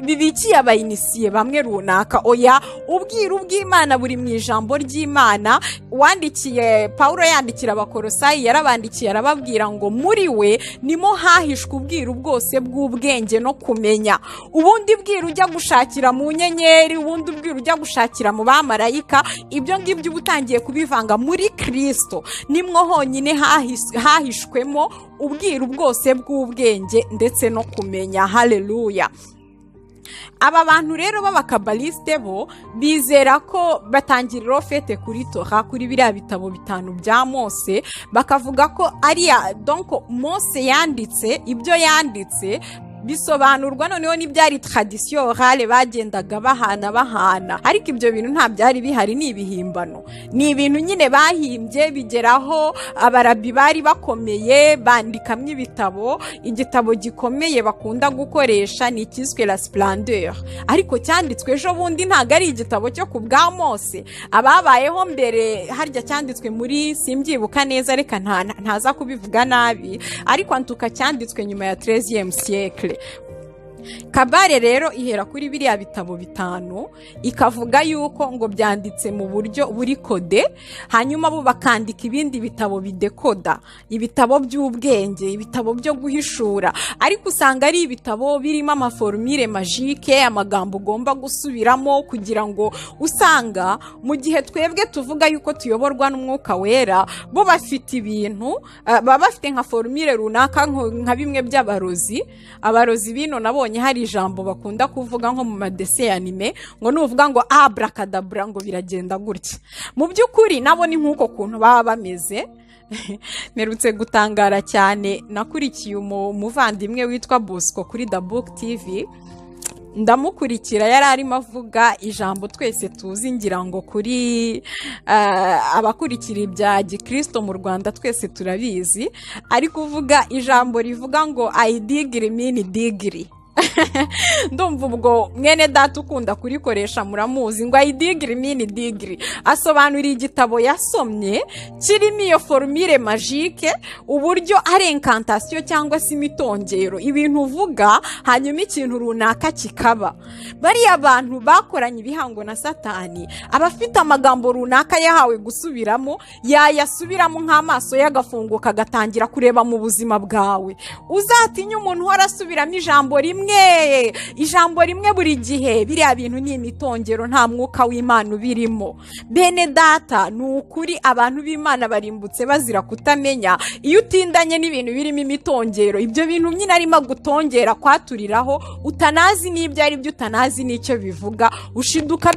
Speaker 1: bibikiye abayinisiye bamwe runaka. Oya, ubwiru bw'Imana buri mu ijambo ry'Imana. Wandikiye Paulo yandikira Abakolosayi, yarabandikiye arababwira ngo muri we nimo hahishwe ubwiru bwose bw'ubwenge no kumenya. Ubundi bwiru ujya gushakira mu nyenyeri, ubundi ubwiru ujya gushakira mu bamarayika, ibyo ngibyo ubutangiye kubivanga muri Kristo, nimwo honyine hahishwemo ubwiru bwose bw'ubwenge ndetse no kumenya. Haleluya. Aba bantu rero b'abakabaliste bo bizera ko batangirira ofete kuri Torah, kuri biriya bitabo 5 bya Mose, bakavuga ko ariya donc Mose yanditse ibyo yanditse bisobanurwa noneho n'ibyari tradition orale bagendaga bahana, ariko ibyo bintu nta byari bihari, ni ibihimbano, ni ibintu nyine bahimbye. Bigeraho abarabi bari bakomeye bandikamwe ibitabo. Igitabo gikomeye bakunda gukoresha ni ikiswe La Splendeur, ariko cyanditswe ejo bundi, ntago ari igitabo cyo ku bwa Mose. Ababayeho mbere harya cyanditswe muri, simbyibuka neza, reka ntaza kubivuga nabi, ariko antuka cyanditswe nyuma ya 13e siècle. Kabale rero ihera kuri biriya bitabo 5, ikavuga yuko ngo byanditse mu buryo buri kode, hanyuma bo bakandika ibindi bitabo bidekoda, ibitabo by'ubwenge, ibitabo byo guhishura. Ariko usanga ari ibitabo birimo amaformule magique, amagambo ugomba gusubiramo, kugira ngo usanga mu gihe twebwe tuvuga yuko tuyoborwa n'Umwuka Wera, bo bafite ibintu baba bafite nka formule runaka, nka bimwe by'abarozi. Abarozi bino nabonye hari ijambo bakunda kuvuga nko mu madese anime, ngo nuvuga ngo abracadabra ngo biragenda gutya. Mu by'ukuri nabo ni nk'uko kuntu baba bameze. Merutse gutangara cyane, nakurikiye umuvandimwe witwa Bosco kuri The Book TV, ndamukurikira yari arimo avuga ijambo twese tuzi, ngira ngo kuri abakurikira ibya Gikristo mu Rwanda twese turabizi, ari kuvuga ijambo rivuga ngo I degree mean degree. Ndumva ubwo mwene data ukunda kurikoresha muramuzi, ngo I degree mean degree. Asobanura igitabo yasomye kirimo iyo formule magique, uburyo ari incantation cyangwa se imitongero, ibintu uvuga hanyuma ikintu runaka kikaba. Bari abantu bakoranye ibihango na Satani, abafite amagambo runaka yahawe gusubiramo, yayasubiramo nk'amaso y'agafunguka gatangira kureba mu buzima bwawe. Uzatinya umuntu warasubiramo ijambo rimwe buri gihe. Biriya bintu ni imitongero, nta mwuka w'Imana ubirimo. Bene data, ni ukuri abantu b'Imana barimbutse bazira kutamenya. Iyo utindanye n'ibintu birimo imitongero, ibyo bintu nyine arimo gutongera kwaturiraho, utanazi n'ibyo ari byo, utanazi n'icyo bivuga, ushiduka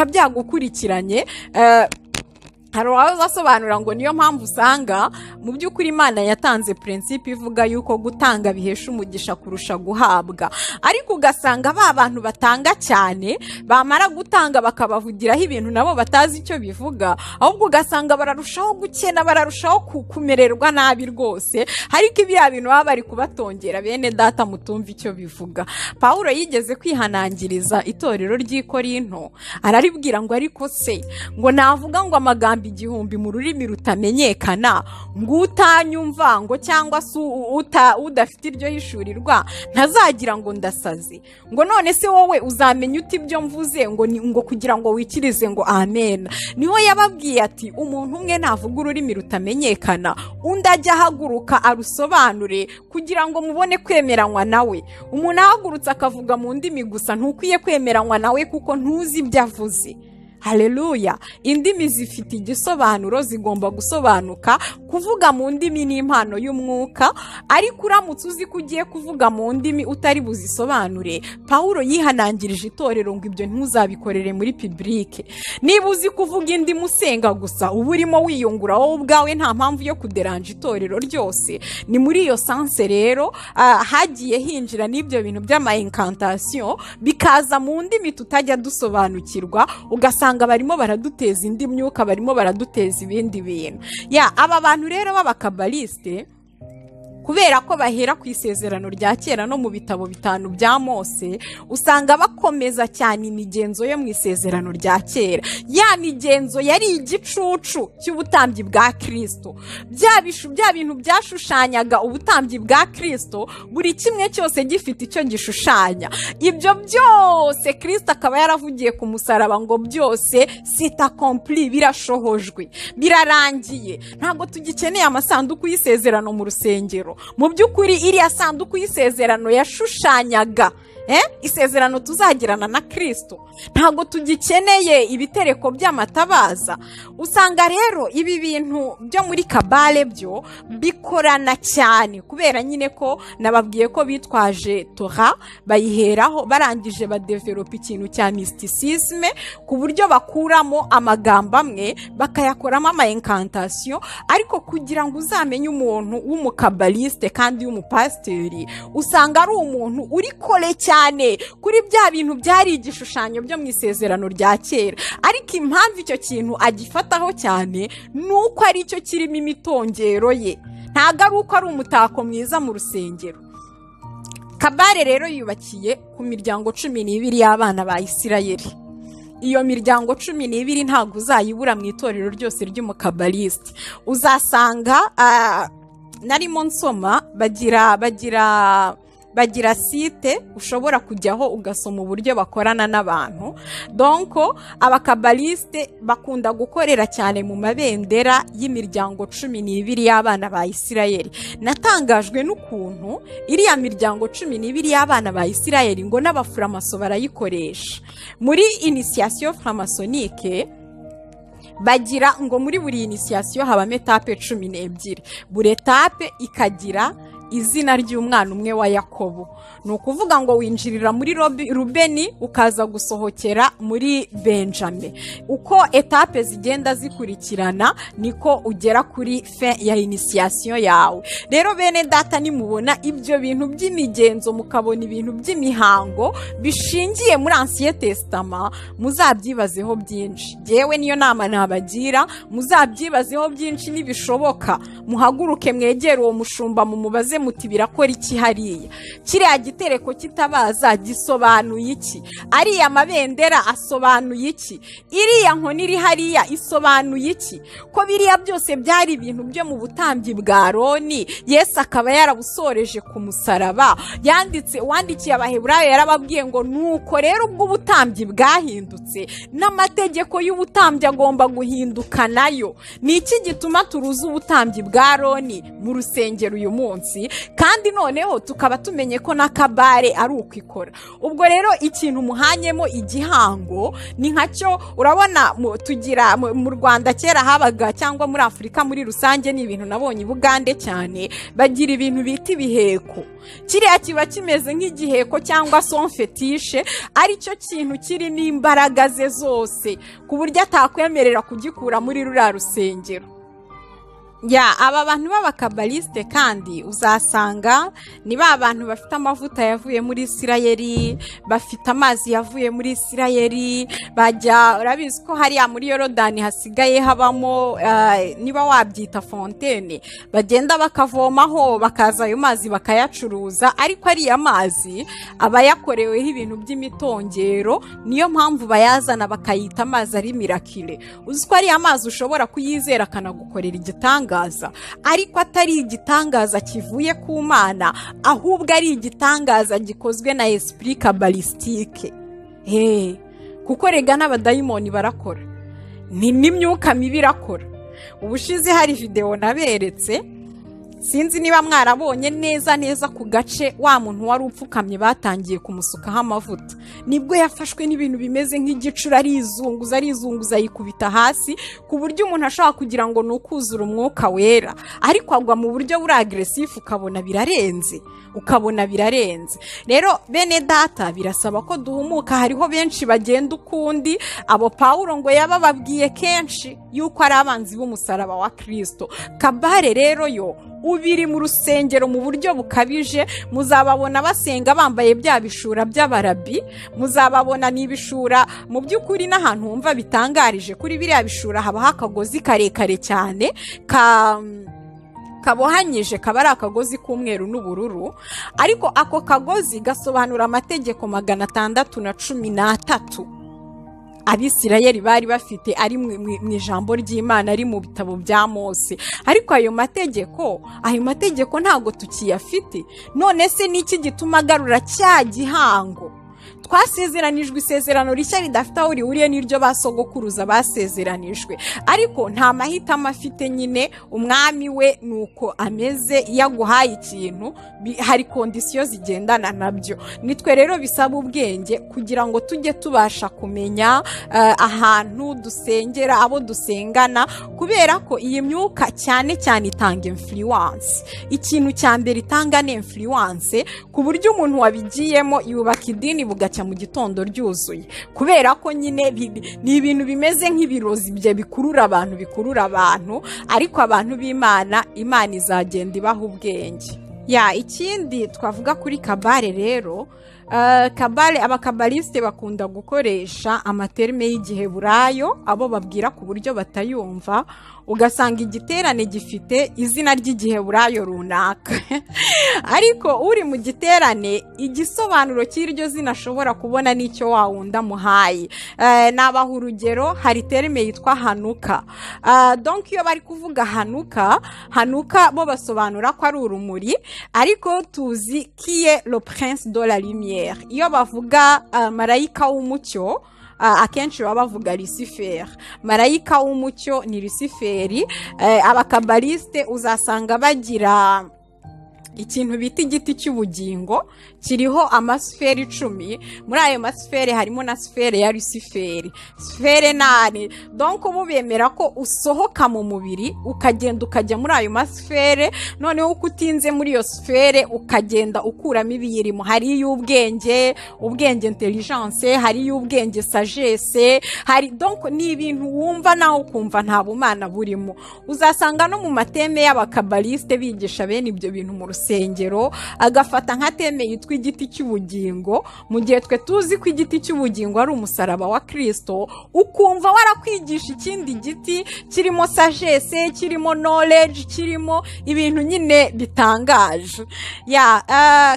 Speaker 1: byagukurikiranye. hari abazasobanura ngo niyo mpamvu usanga mu by'ukuri Imana yatanze principe ivuga yuko gutanga bihesha umugisha kurusha guhabwa, ariko ugasanga ba bantu batanga cyane bamara gutanga bakabavugiraho ibintu nabo batazi icyo bivuga, ahubwo ugasanga bararushaho gukena, bararushaho kumererwa nabi rwose, ariko ibya bintu baba bari kubatongera. Bene data mutumva icyo bivuga. Pawulo yigeze kwihanangiriza itorero ry'i Korinto, araribwira ngo ariko se ngo navuga ngo amagambo igihumbi mu rurimi rutamenyekana, ngo utanyumva ngo cyangwa se udafite iryo hishurirwa ntazagira ngo ndasaze, ngo none se wowe uzamenya uti ibyo mvuze ngo kugira ngo wikirize ngo amen. Niho yababwiye ati umuntu umwe navuga ururimi rutamenyekana, undi ajya ahaguruka arusobanure kugira ngo mubone kwemeranywa nawe. Umuntu ahagurutse akavuga mu ndimi gusa ntukwiye kwemeranywa nawe kuko ntuzi ibyo avuze. Haleluya. Indimi zifite igisobanuro, zigomba gusobanuka. Kuvuga mu ndimi ni impano y'umwuka, ariko uramutse uzi ko ugiye kuvuga mu ndimi utari buzisobanure, Pawulo yihanangirije itorero ngo ibyo ntuzabikorere muri publike. Niba uzi kuvuga indimi usenga gusa, uba urimo wiyungura wowe ubwawe, nta mpamvu yo kuderanja itorero ryose. Ni muri iyo sanse rero hagiye hinjira n'ibyo bintu by'amaincantation, bikaza mu ndimi tutajya dusobanukirwa, ugasanga barimo baraduteza indi myuka, barimo baraduteza ibindi bintu. Aba bantu rero b'abakabaliste, kubera ko bahera ku isezerano rya kera no mu bitabo bitanu bya Mose, usanga bakomeza cyane imigenzo yo mu isezerano rya kera. Ya migenzo yari igicucu cy'ubutambyi bwa Kristo. Bya bintu byashushanyaga ubutambyi bwa Kristo, buri kimwe cyose gifite icyo gishushanya. Ibyo byose Kristo akaba yaravugiye ku musaraba ngo byose c'est accompli, birashohojwe, birarangiye. Ntabwo tugikeneye amasanduku y'isezerano mu rusengero. Mu by'ukuri iriya sanduku y'isezerano yashushanyaga isezerano tuzagirana na Kristo. Ntabwo tugikeneye ibitereko by'amatabaza. Usanga rero ibi bintu byo muri kabale byo bikorana cyane, kubera nyine ko nababwiye ko bitwaje Torah, bayiheraho barangije badevelopa ikintu cya mysticisme, ku buryo bakuramo amagambo amwe bakayakoramo amaincantation. Ariko kugira ngo uzamenye umuntu w'umukabaliste kandi w'umupasiteri, usanga ari umuntu uri kore cyane kuri bya bintu byari igishushanyo byo mu isezerano rya kera. Ariko impamvu icyo kintu agifataho cyane nuko ari cyo kirimo imitongero ye, ntabwo ari uko ari umutako mwiza mu rusengero. Kabale rero yubakiye ku miryango 12 y'abana ba Isirayeli. Iyo miryango 12 ntabwo uzayibura mu itorero ryose ry'umukabaliste. Uzasanga narimo nsoma bagira site ushobora kujyaho ugasoma uburyo bakorana n'abantu. Donc abakabaliste bakunda gukorera cyane mu mabendera y'imiryango 12 y'abana ba Isirayeli. Natangajwe n'ukuntu iriya miryango 12 y'abana ba Isirayeli ngo n'abaframaso barayikoresha muri initiation framasonique. Bagira ngo muri buri initiation habamo etape 12, buri etape ikagira izina ry'umwana umwe wa Yakobo. Ni ukuvuga ngo winjirira muri Rubeni ukaza gusohokera muri Benjamin. Uko etape zigenda zikurikirana niko ugera kuri fin ya initiation yawe. Rero bene data, nimubona ibyo bintu by'imigenzo, mukabona ibintu by'imihango bishingiye muri Ancien Testament, muzabyibazeho byinshi. Jewe niyo nama nabagira, muzabyibazeho byinshi. Nibishoboka muhaguruke mwegere uwo mushumba mumubaze muti birakora iki hariya, kiriya gitereko kitabaza gisobanuye iki, ariya mabendera asobanuye iki, iriya nkoni iri hariya isobanuye iki, ko biriya byose byari ibintu byo mu butambyi bwa Aroni. Yesu akaba yarabusoreje ku musaraba. Wandikiye Abaheburayo yarababwiye ngo nuko rero ubwo ubutambyi bwahindutse, n'amategeko y'ubutambyi agomba guhinduka nayo. Ni iki gituma turuza ubutambyi bwa Aroni mu rusengero uyu munsi? n'ibindi, kandi noneho tukaba tumenye ko na kabare ari uko ikora. Ubwo rero ikintu muhanyemo igihango ni nkacyo. Urabona tugira mu Rwanda kera habaga, cyangwa muri Afurika muri rusange, ni ibintu nabonye i Bugande cyane, bagira ibintu bita ibiheko. Kiriya kiba kimeze nk'igiheko cyangwa son fetishe, aricyo kintu kiri n'imbaraga ze zose ku buryo atakwemerera kugikura muri ruriya rusengero. Aba bantu b'abakabaliste kandi uzasanga ni ba bantu bafite amavuta yavuye muri Isirayeli, bafite amazi yavuye muri Isirayeli, bajya, urabizi ko hariya muri Yorodani hasigaye habamo niba wabyita fontaine, bagenda bakavomaho bakaza ayo mazi bakayacuruza, ariko ariya mazi aba yakoreweho ibintu by'imitongero, niyo mpamvu bayazana bakayita amazi ari mirakire. Uzi ko ariya mazi ushobora kuyizera akanagukorera igitanga, ariko atari igitangaza kivuye ku Mana, ahubwo ari igitangaza gikozwe na esprit kabalistique. Kuko rega n'abadayimoni barakora, n'imyuka mibi irakora. Ubushize hari video naberetse, sinzi niba mwarabonye neza ku gace, wa muntu wari upfukamye batangiye kumusukaho amavuta, nibwo yafashwe n'ibintu bimeze nk'igicura, arizunguza yikubita hasi, ku buryo umuntu ashobora kugira ngo ni ukuzura umwuka wera, ariko agwa mu buryo buri aggressive, ukabona birarenze. Rero bene data, birasaba ko duhumuka. Hariho benshi bagenda ukundi, abo Pawulo ngo yabababwiye kenshi yuko ari abanzi b'umusaraba wa Kristo. Kabare rero yo ubiri mu rusengero mu buryo bukabije, muzababona basenga bambaye bya bishura by'abarabi, muzababona n'ibishura mu by'ukuri n'ahantu wumva bitangarije. Kuri biriya bishura habaho akagozi karekare cyane kabohanyije, kaba ari akagozi k'umweru n'ubururu, ariko ako kagozi gasobanura amategeko 613 Abisirayeli bari bafite, ari mu ijambo ry'Imana, ari mu bitabo bya Mose. Ariko ayo mategeko ntago tukiyafite. None se niki gituma agarura cya gihango twasezeranijwe? Isezerano rishya ridafite aho rihuriye n'iryo basogokuruza basezeranijwe, ariko nta mahitamo afite. Nyine umwami we nuko ameze, iyo aguhaye ikintu hari kondisiyo zigendana nabyo. Nitwe rero bisaba ubwenge kugira ngo tujye tubasha kumenya ahantu dusengera, abo dusengana, kubera ko iyi myuka cyane itanga influence. Ikintu cya mbere itanga ni influence, ku buryo umuntu wabigiyemo yubaka idini bugacya mu gitondo ryuzuye, kubera ko nyine ni ibintu bimeze nk'ibirozi bye bikurura abantu, ariko abantu b'Imana, Imana izagenda ibaha ubwenge. Ikindi twavuga kuri kabare rero, kabare, abakabaliste bakunda gukoresha amaterme y'igiheburayo, abo babwira ku buryo batayumva, ugasanga igiterane gifite izina ry'igiheburayo runaka ariko uri mu giterane igisobanuro cy'iryo zina ashobora kubona n'icyo wawunda muhaye. Nabaha urugero, hari terme yitwa Hanuka. Donc iyo bari kuvuga Hanuka bo basobanura ko ari urumuri, ariko tuzi kiye le prince de la lumière. Iyo bavuga marayika w'umucyo, akenshi baba bavuga Lucifer. Marayika w'umucyo ni Luciferi. Abakabaliste uzasanga bagira ikintu bita igiti cy'ubugingo, kiriho amasferi 10. Muri ayo masferi harimo na sfere ya Luciferi, sfere 8. Donc ubu bemera ko usohoka mu mubiri ukagenda ukajya muri ayo masfere, noneho uko utinze muri iyo sfere ukagenda ukuramo ibiyirimo. Hari y'ubwenge, intelligence, hari y'ubwenge sagesse, hari donc ni ibintu wumva naho ukumva nta bumana burimo. Uzasanga no mu mateme y'abakabaliste bigisha bene ibyo bintu mu rusengero, agafata nka teme yitwa igiti cy'ubugingo, mu gihe twe tuzi ko igiti cy'ubugingo ari umusaraba wa Kristo, ukumva warakwigisha ikindi giti kirimo sagesse, kirimo knowledge, kirimo ibintu nyine bitangaje.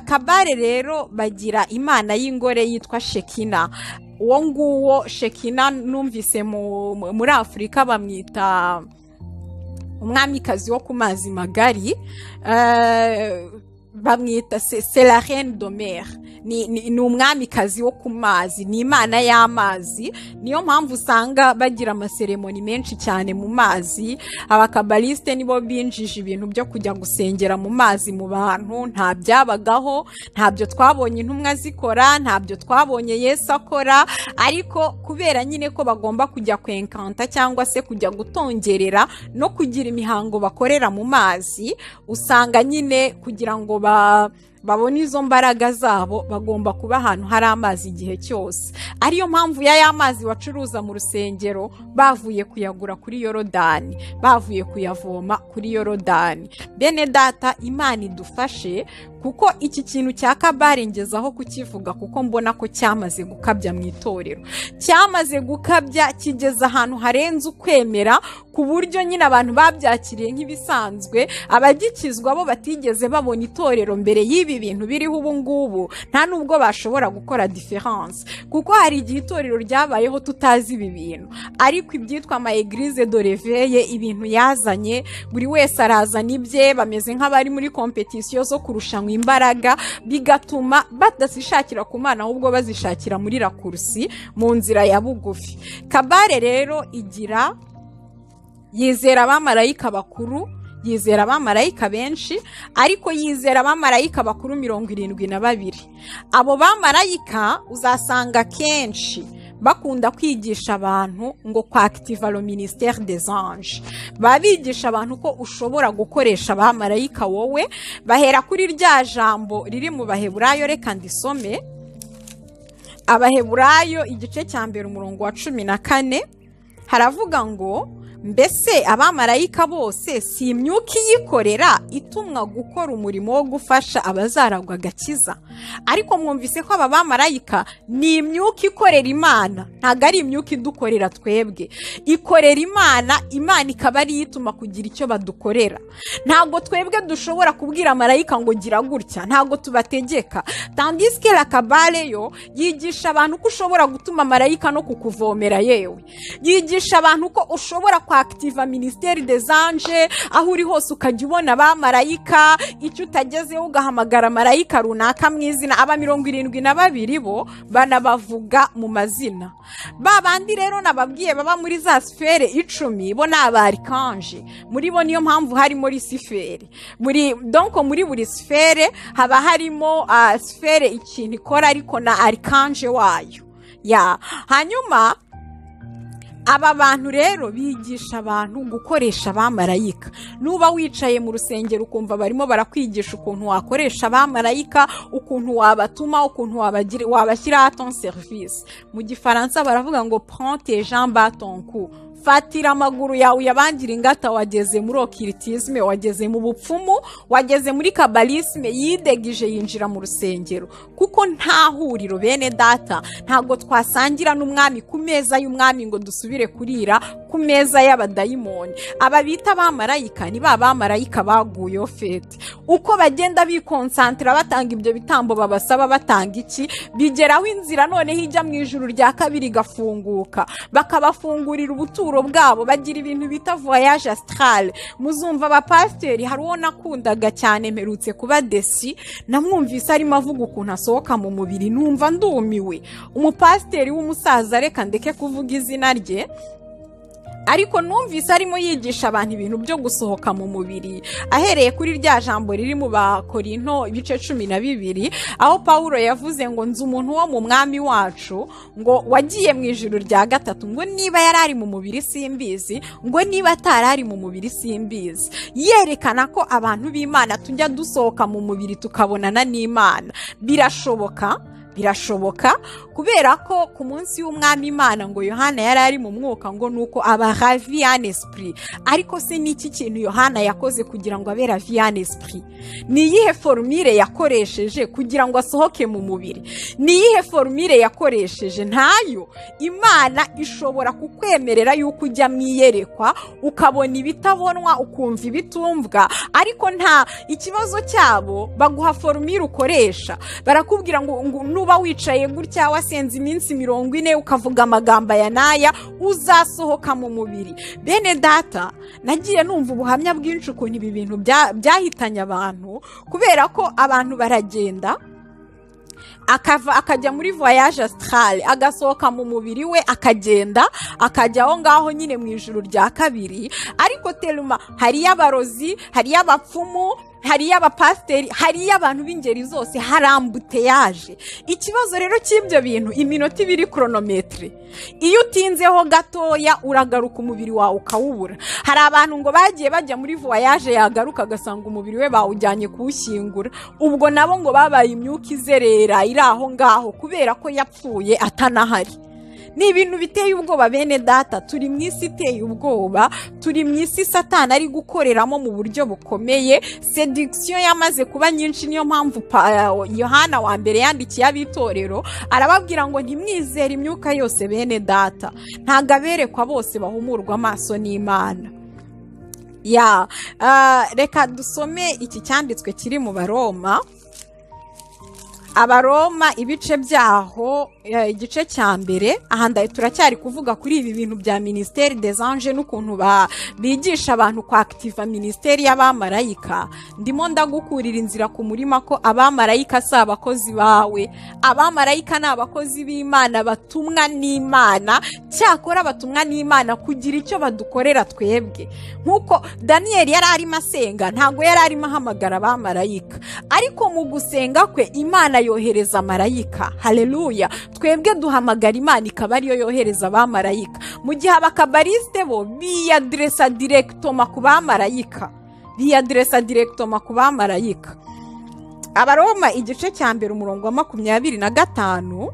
Speaker 1: Kabare rero bagira imana y'ingore yitwa Shekina. Uwo nguwo Shekina numvise muri Afurika bamwita umwamikazi wo ku mazi magari. bamwita c'est la reine de mer, ni umwamikazi wo ku mazi, ni imana y'amazi. Niyo mpamvu usanga bagira amaseremoni menshi cyane mu mazi. Abakabaliste nibo binjije ibintu byo kujya gusengera mu mazi mu bantu, nta byabagaho, ntabyo twabonye intumwa zikora, ntabyo twabonye Yesu akora, ariko kubera nyine ko bagomba kujya kwenkanta cyangwa se kujya gutongerera no kugira imihango bakorera mu mazi, usanga nyine kugira ngo babona izo mbaraga zabo bagomba kuba ahantu hari amazi igihe cyose. Ariyo mpamvu ya mazi bacuruza mu rusengero bavuye kuyagura kuri Yorodani, bavuye kuyavoma kuri Yorodani. Bene data, Imana idufashe, kuko iki kintu cya kabare ngezaho kukivuga kuko mbona ko cyamaze gukabya mu itorero, cyamaze gukabya kigeza ahantu harenze ukwemera, ku buryo nyine abantu babyakiriye nk'ibisanzwe. Abagikizwa bo batigeze babona itorero mbere y'ibi bintu biriho ubu ngubu, nta nubwo bashobora gukora difference, kuko hari igihe itorero ryabayeho tutazi ibi bintu. Ariko ibyitwa ama Eglise de Réveil, ibintu yazanye, buri wese arazana ibye, bameze nk'abari muri competition zo kurushanwa imbaraga, bigatuma badasishakira ku Mana ahubwo bazishakira muri rakursi, mu nzira ya bugufi. Kabare rero yizera abamarayika bakuru, yizera abamarayika benshi, ariko yizera abamarayika bakuru 72. Abo bamarayika uzasanga kenshi bakunda kwigisha abantu ngo kwactiva le ministère des anges. Babigisha abantu ko ushobora gukoresha abamarayika wowe. Bahera kuri rya jambo riri mu Baheburayo, reka ndisome. Abaheburayo igice cya mbere umurongo wa 14 haravuga ngo, mbese abamarayika bose si imyuka iyikorera itumwa gukora umurimo wo gufasha abazaragwa agakiza? Ariko mwumvise ko aba bamarayika ni imyuka ikorera Imana, ntago ari imyuka idukorera twebwe. Ikorera Imana, Imana ikaba ari ituma kugira icyo badukorera. Ntago twebwe dushobora kubwira marayika ngo gira gutya, ntago tubategeka. Tandis que la kabale yo yigisha abantu ko ushobora gutuma marayika no kukuvomera yewe. Yigisha abantu ko ushobora kwactiva ministère des anges, aho uri hose ukajya ubona abamarayika, icyo utagezeho ugahamagara marayika runaka mu izina. Aba 72 bo banabavuga mu mazina. Babandi rero nababwiye baba muri za sfere 10 bo n'aba archange, muri bo niyo mpamvu harimo Luciferi. Donc muri buri sfere haba harimo sfere ikintu ikora, ariko na archange wayo. Hanyuma aba bantu rero bigisha abantu gukoresha abamarayika. Nuba wicaye mu rusengero ukumva barimo barakwigisha ukuntu wakoresha abamarayika, ukuntu wabatuma, ukuntu wabashyira à ton service. Mu Gifaransa baravuga ngo prends tes jambes à ton cou. Fatira amaguru yawe uyabangira ingata. Wageze muri okiritisme, wageze mu bupfumu, wageze muri kabalisme, yidegije yinjira mu rusengero. Kuko nta huriro bene data, ntago twasangira n'umwami ku meza y'umwami ngo dusubire kurira ku meza y'abadayimoni. Aba bita abamarayika ni ba bamarayika baguyeho fete. Uko bagenda bikonsantra batanga ibyo bitambo babasaba, batanga iki, bigeraho inzira noneho ijya mu ijuru rya kabiri gafunguka, bakabafungurira ubuturo bwabo. Bagira ibintu bita voyage astral. Muzumva abapasteri, hari uwo nakundaga cyane mperutse kuba desi, namwumvise arimo avuga ukuntu asohoka mu mubiri, numva ndumiwe. Umupasteri w'umusaza, reka ndeke kuvuga izina rye, ariko numvise arimo yigisha abantu ibintu byo gusohoka mu mubiri, ahereye kuri rya jambo riri mu Bakorinto ibice 12, aho Paulo yavuze ngo nzi umuntu wo mu mwami wacu ngo wagiye mu ijuru rya gatatu, ngo niba yarari mu mubiri simbizi, ngo niba atarari mu mubiri simbizi. Yerekana ko abantu b'Imana tujya dusohoka mu mubiri tukabonana n'Imana. Birashoboka kubera ko ku munsi w'umwami Imana ngo Yohana yari ari mu mwuka, ngo nuko aba ravi en esprit. Ariko se niki kintu Yohana yakoze kugira ngo abe ravi en esprit? Ni iyihe formule yakoresheje kugira ngo asohoke mu mubiri? Ni iyihe formule yakoresheje? Ntayo. Imana ishobora kukwemerera yuko ujya mwiyerekwa ukabona ibitabonwa, ukumva ibitumvwa, ariko nta ikibazo cyabo baguha formule ukoresha. Barakubwira ngo nuba wicaye gutya wasenze iminsi 40 ukavuga amagambo aya n'aya uzasohoka mu mubiri. Bene data, nagiye numva ubuhamya bwinshi ukuntu ibi bintu byahitanye abantu, kubera ko abantu baragenda akajya muri voyage astrale, agasohoka mu mubiri we, akagenda akajya aho ngaho nyine mu ijuru rya kabiri. Ariko teluma hariyo abarozi, hariyo abapfumu, hariyo abapasiteri, hariyo abantu b'ingeri zose, harambuteyaje. Ikibazo rero cy'ibyo bintu, iminota ibiri kronometre, iyo utinzeho gatoya uragaruka umubiri wawe ukawubura. Hari abantu ngo bagiye bajya muri voyage, yagaruka agasanga umubiri we bawujyanye kuwushyingura. Ubwo nabo ngo babaye imyuka izerera iri aho ngaho kubera ko yapfuye atanahari. Ni ibintu biteye ubwoba bene data. Turi mu isi iteye ubwoba, turi mu isi Satani ari gukoreramo mu buryo bukomeye. Seduction yamaze kuba nyinshi, niyo mpamvu Yohana wa mbere yandikiye abitorero arababwira ngo ntimwizere imyuka yose bene data, ntago aberekwa bose bahumurwa amaso n'Imana. Reka dusome iki cyanditswe kiri mu Baroma. Abaroma ibice byaho, igice cya mbere. Aha turacyari kuvuga kuri ibi bintu bya ministeri des anges n'ukuntu bigisha abantu kwa activa ministeri y'abamarayika. Ndimo ndagukurira inzira ku murima ko abamarayika si abakozi bawe. Abamarayika ni abakozi b'Imana batumwa n'Imana, cyakora batumwa n'Imana kugira icyo badukorera twebwe. Nkuko Daniel yari arimo asenga, ntago yari arimo ahamagara abamarayika, ariko mu gusenga kwe Imana yohereza marayika. Haleluya. Twebwe duhamagara Imana ikaba ariyo yohereza abamarayika, mu gihe abakabaliste bo biyadresa directement ku bamarayika, Abaroma igice cya mbere umurongo wa 25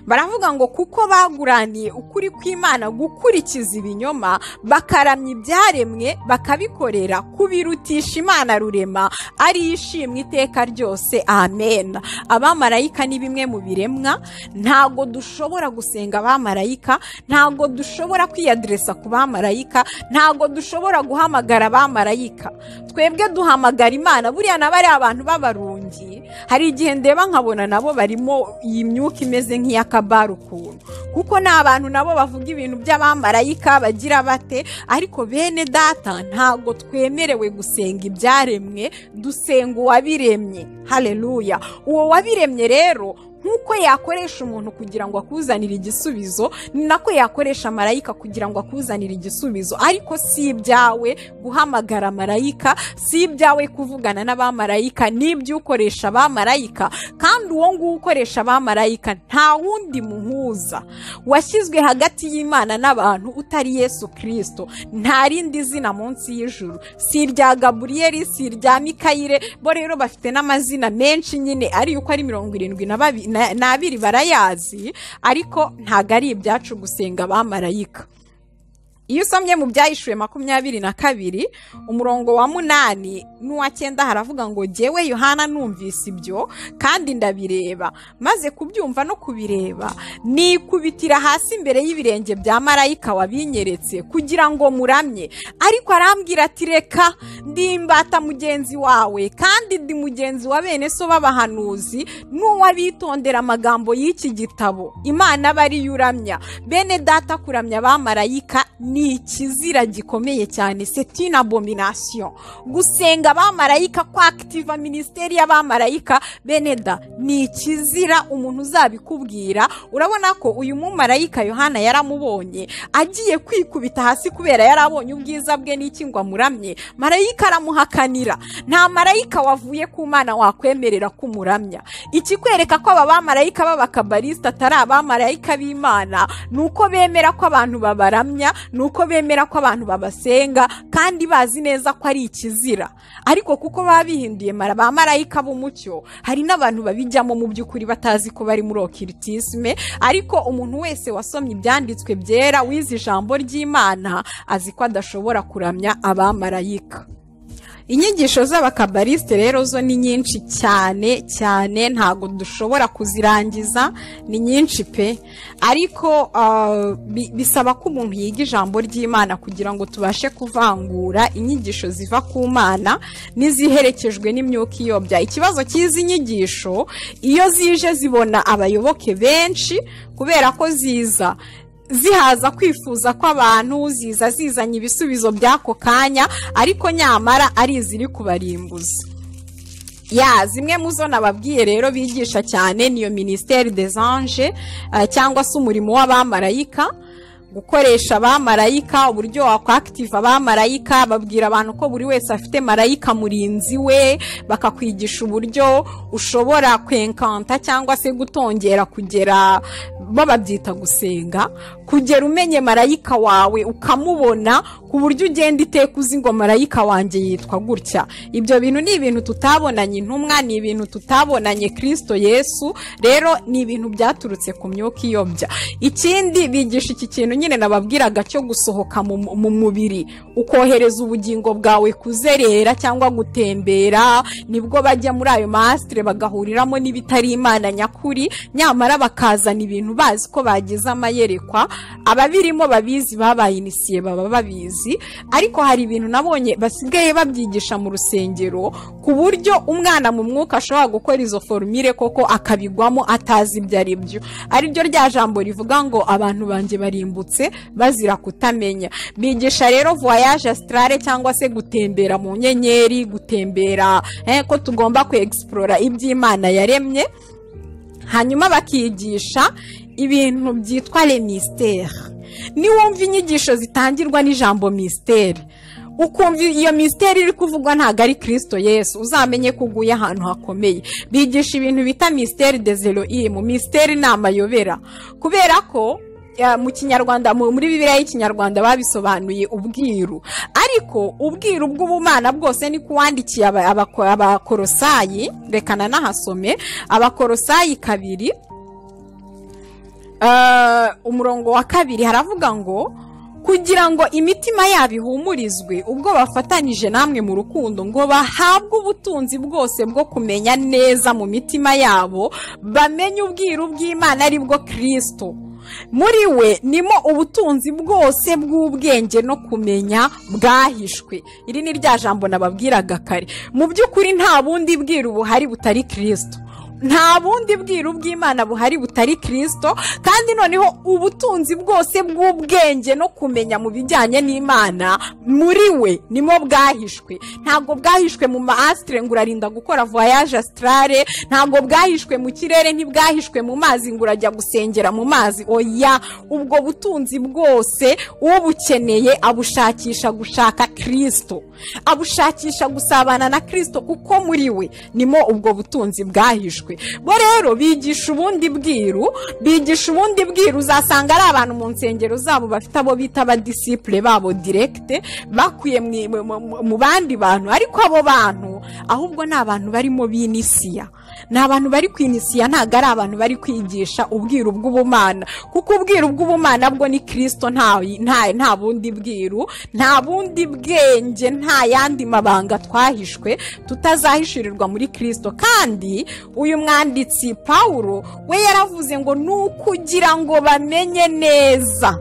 Speaker 1: baravuga ngo kuko baguraniye ukuri kw'Imana gukurikiza ibinyoma, bakaramya ibyaremwe bakabikorera kubirutisha Imana rurema, ari ishimwe iteka ryose. Amen. Abamarayika ni bimwe mu biremwa. Ntago dushobora gusenga abamarayika, ntago dushobora kwiyadresa ku bamarayika, ntago dushobora guhamagara abamarayika. Twebwe duhamagara Imana. Buriya nabari abantu b'abarungi, hari igihe ndeba nkabona nabo barimo iyi myuka imeze nk'iyakabaru ukuntu, kuko ni abantu nabo bavuga ibintu by'abamarayika bagira bate. Ariko bene data, ntago twemerewe gusenga ibyaremwe, dusenga uwabiremye. Haleluya. Uwo wabiremye rero, nkuko yakoresha umuntu kugira ngo akuzanire igisubizo, ni nako yakoresha marayika kugira ngo akuzanire igisubizo. Ariko si ibyawe guhamagara marayika, si ibyawe kuvugana n'abamarayika, nibyo ukoresha abamarayika. Kandi uwo nguwo ukoresha abamarayika nta wundi muhuza washyizwe hagati y'Imana n'abantu utari Yesu Kristo. Nta rindi zina munsi y'ijuru, si irya Gaburiyeli, si irya Mikayire. Bo rero bafite n'amazina menshi nyine, ari uko ari 72 barayazi, ariko ntago ari ibyacu gusenga abamarayika. Iyo usomye mu Byahishuwe 22 umurongo wa 8 n'uwa 9 haravuga ngo jyewe Yohana numvise ibyo kandi ndabireba, maze kubyumva no kubireba nikubitira hasi imbere y'ibirenge bya marayika wabinyeretse kugira ngo muramye. Ariko arambwira ati reka, ndimbata mugenzi wawe kandi ndi mugenzi wa bene so b'abahanuzi n'uwabitondera amagambo y'iki gitabo. Imana bari yuramya. Bene data, kuramya abamarayika ni ikizira gikomeye cyane. C'est une abomination. Gusenga abamarayika, kwa activa ministeri y'abamarayika, beneda ni ikizira. Umuntu uzabikubwira. Urabona ko uyu mumarayika Yohana yaramubonye agiye kwikubita hasi kubera yarabonye ubwiza bwe n'iki ngo amuramye. Marayika aramuhakanira. Nta marayika wavuye ku Mana wakwemerera kumuramya. Ikikwereka ko aba bamarayika b'abakabalista atari abamarayika b'Imana, nuko bemera ko abantu babaramya, nuko bemera ko abantu babasenga kandi bazi neza ko ari ikizira. Ariko kuko babihinduye abamarayika b'umucyo, hari n'abantu babijyamo mu by'ukuri batazi ko bari muri occultisme. Ariko umuntu wese wasomye ibyanditswe byera, wize ijambo ry'Imana, azi ko adashobora kuramya abamarayika. inyigisho z'abakabaliste rero zo ni nyinshi cyane cyane, ntago dushobora kuzirangiza, ni nyinshi pe, ariko bisaba ko umuntu yiga ijambo ry'Imana kugira ngo tubashe kuvangura inyigisho ziva ku Mana n'iziherekejwe n'imyuka iyobya. Ikibazo cy'izi nyigisho, iyo zije zibona abayoboke benshi kubera ko zihaza kwifuza kw'abantu, zizanye ibisubizo by'ako kanya, ariko nyamara ari iziri kubarimbuza. Zimwe mu zo nababwiye rero bigisha cyane niyo Ministère des Anges, cyangwa se umurimo w'abamarayika, gukoresha abamarayika, uburyo wakwakitiva abamarayika. Babwira abantu ko buri wese afite marayika murinzi we, bakakwigisha uburyo ushobora kwenkanta cyangwa se gutongera kugera, babyita gusenga, kugera umenye marayika wawe ukamubona, ku buryo ugenda iteka uzi ngo marayika wanjye yitwa gutya. Ibyo bintu ni ibintu tutabonanye intumwa, ni ibintu tutabonanye Kristo Yesu, rero ni ibintu byaturutse ku myuka iyobya. Ikindi bigisha iki kintu nyine nababwiraga cyo gusohoka mu mubiri, ukohereza ubugingo bwawe kuzerera cyangwa gutembera, nibwo bajya muri ayo mastre bagahuriramo n'ibitari Imana nyakuri, nyamara bakazana ibintu bazi ko bagize amayerekwa. Ababirimo babizi, babaye inisiye baba babizi, ariko hari ibintu nabonye basigaye babyigisha mu rusengero, ku buryo umwana mu mwuka ashobora gukora izo formule koko akabigwamo atazi ibyo ari byo. Ari byo rya jambo rivuga ngo abantu banje barimbutse bazira kutamenya. Bigisha rero voyage astrale cyangwa se gutembera mu nyenyeri, gutembera ko tugomba kuexplora iby'Imana yaremye. Hanyuma bakigisha ibintu byitwa les mystères. Niwumva inyigisho zitangirwa n'ijambo mystère, ukumva iyo mystère iri kuvugwa ntago ari Kristo Yesu, uzamenye kuguye ahantu hakomeye. Bigisha ibintu bita mystère des Elohim. Mystère ni amayobera, kubera ko mu Kinyarwanda, muri Bibiliya y'Ikinyarwanda babisobanuye ubwiru, ariko ubwiru bw'ubumana bwose ni kuwandikiye abakorosayi. Rekana nahasome Abakorosayi 2 umurongo wa 2 haravuga ngo, kugira ngo imitima yabo ihumurizwe ubwo bafatanyije namwe mu rukundo, ngo bahabwe ubutunzi bwose bwo kumenya neza mu mitima yabo, bamenye ubwiru bw'Imana ari bwo Kristo. Muri we nimo ubutunzi bwose bw'ubwenge no kumenya bwahishwe. Iri ni rya jambo nababwiraga kare. Mu by'ukuri nta bundi bwiru buhari butari Kristo, nta bundi bwiru bw'Imana buhari butari Kristo. Kandi noneho ubutunzi bwose bw'ubwenge no kumenya mu bijyanye n'Imana, muri we nimo bwahishwe. Ntabwo bwahishwe mu maastre ngo urarinda gukora voyage astrale, ntabwo bwahishwe mu kirere, ntibwahishwe mu mazi ngo urajya gusengera mu mazi. Oya, ubwo butunzi bwose ubukeneye abushakisha gushaka Kristo, abushakisha gusabana na Kristo, kuko muri we nimo ubwo butunzi bwahishwe. Bo rero bigisha ubundi bwiru, uzasanga ari abantu mu nsengero zabo bafite abo bita abadisciple babo direct, bakuye mu bandi bantu, ariko abo bantu ahubwo ni abantu barimo binisiya, ni abantu bari kwinisiya, ntago ari abantu bari kwigisha ubwiru bw'ubumana, kuko ubwiru bw'ubumana bwo ni Kristo. Nta bundi bwiru, nta bundi bwenge, nta yandi mabanga twahishwe tutazahishirirwa muri Kristo. Kandi uyu mwanditsi Paulo we yaravuze ngo nukugira ngo bamenye neza,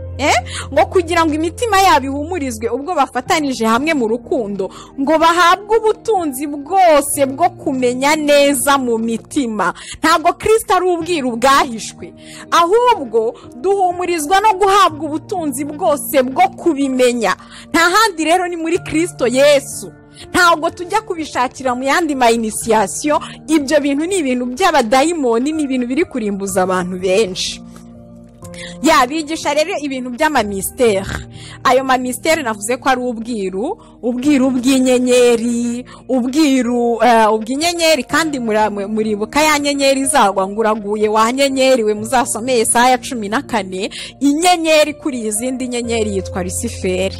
Speaker 1: ngo kugira ngo imitima yabo ihumurizwe ubwo bafatanije hamwe mu rukundo, ngo bahabwe ubutunzi bwose bwo kumenya neza mu mitima. Ntabwo Kristo ari ubwiru bwahishwe, ahubwo duhumurizwa no guhabwa ubutunzi bwose bwo kubimenya. Nta handi rero ni muri Kristo Yesu. Ntabwo tujya kubishakira mu yandi ma initiation. Ibyo bintu ni ibintu by'abadayimoni, ni ibintu biri kurimbuza abantu benshi. Bigisha rero ibintu by'amamystère. Ayo mamystère navuze ko ari ubwiru bw'inyenyeri, ubw'inyenyeri. Kandi muribuka ya nyenyeri zagwa ngo uraguye wa nyenyeri we, muzasomeye Yesaya 14. Inyenyeri kuri izindi nyenyeri yitwa Luciferi.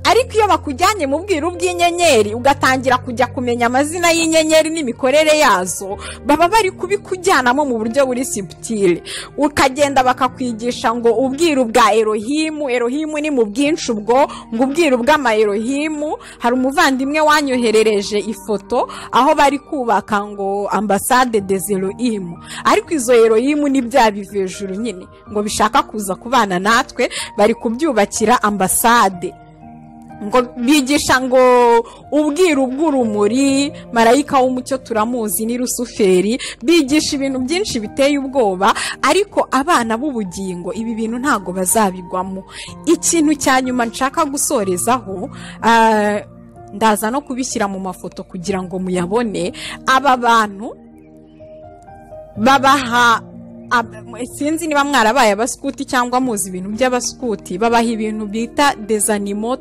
Speaker 1: Ariko iyo bakujyanye mu bwiru bw'inyenyeri ugatangira kujya kumenya amazina y'inyenyeri n'imikorere yazo, baba bari kubikujyanamo mu buryo buri subtile. Ukagenda bakakwigisha ngo ubwiru bwa Elohimu ni mu bwinshi byinshi ubwo ngo ubwiru bw'amayerohimu. Hari umuvandimwe wanyoherereje ifoto aho bari kubaka ngo ambasade des Elohim, ariko izo Elohim ni bya bivejuru nyine ngo bishaka kuza kubana natwe, bari kubyubakira ambasade. Ngo bigisha ngo ubwiru bw'urumuri, marayika w'umucyo turamuzi ni Rusuferi, bigisha ibintu byinshi biteye ubwoba, ariko abana b'ubugingo ibi bintu ntago bazabigwamo. Ikintu cya nyuma nshaka gusorezaho, ndaza no kubishyira mu mafoto kugira ngo muyabone. Aba bantu babaha, sinzi niba mwarabaye abaskuti cyangwa muzi ibintu by'abaskuti, babaha ibintu bita des animaux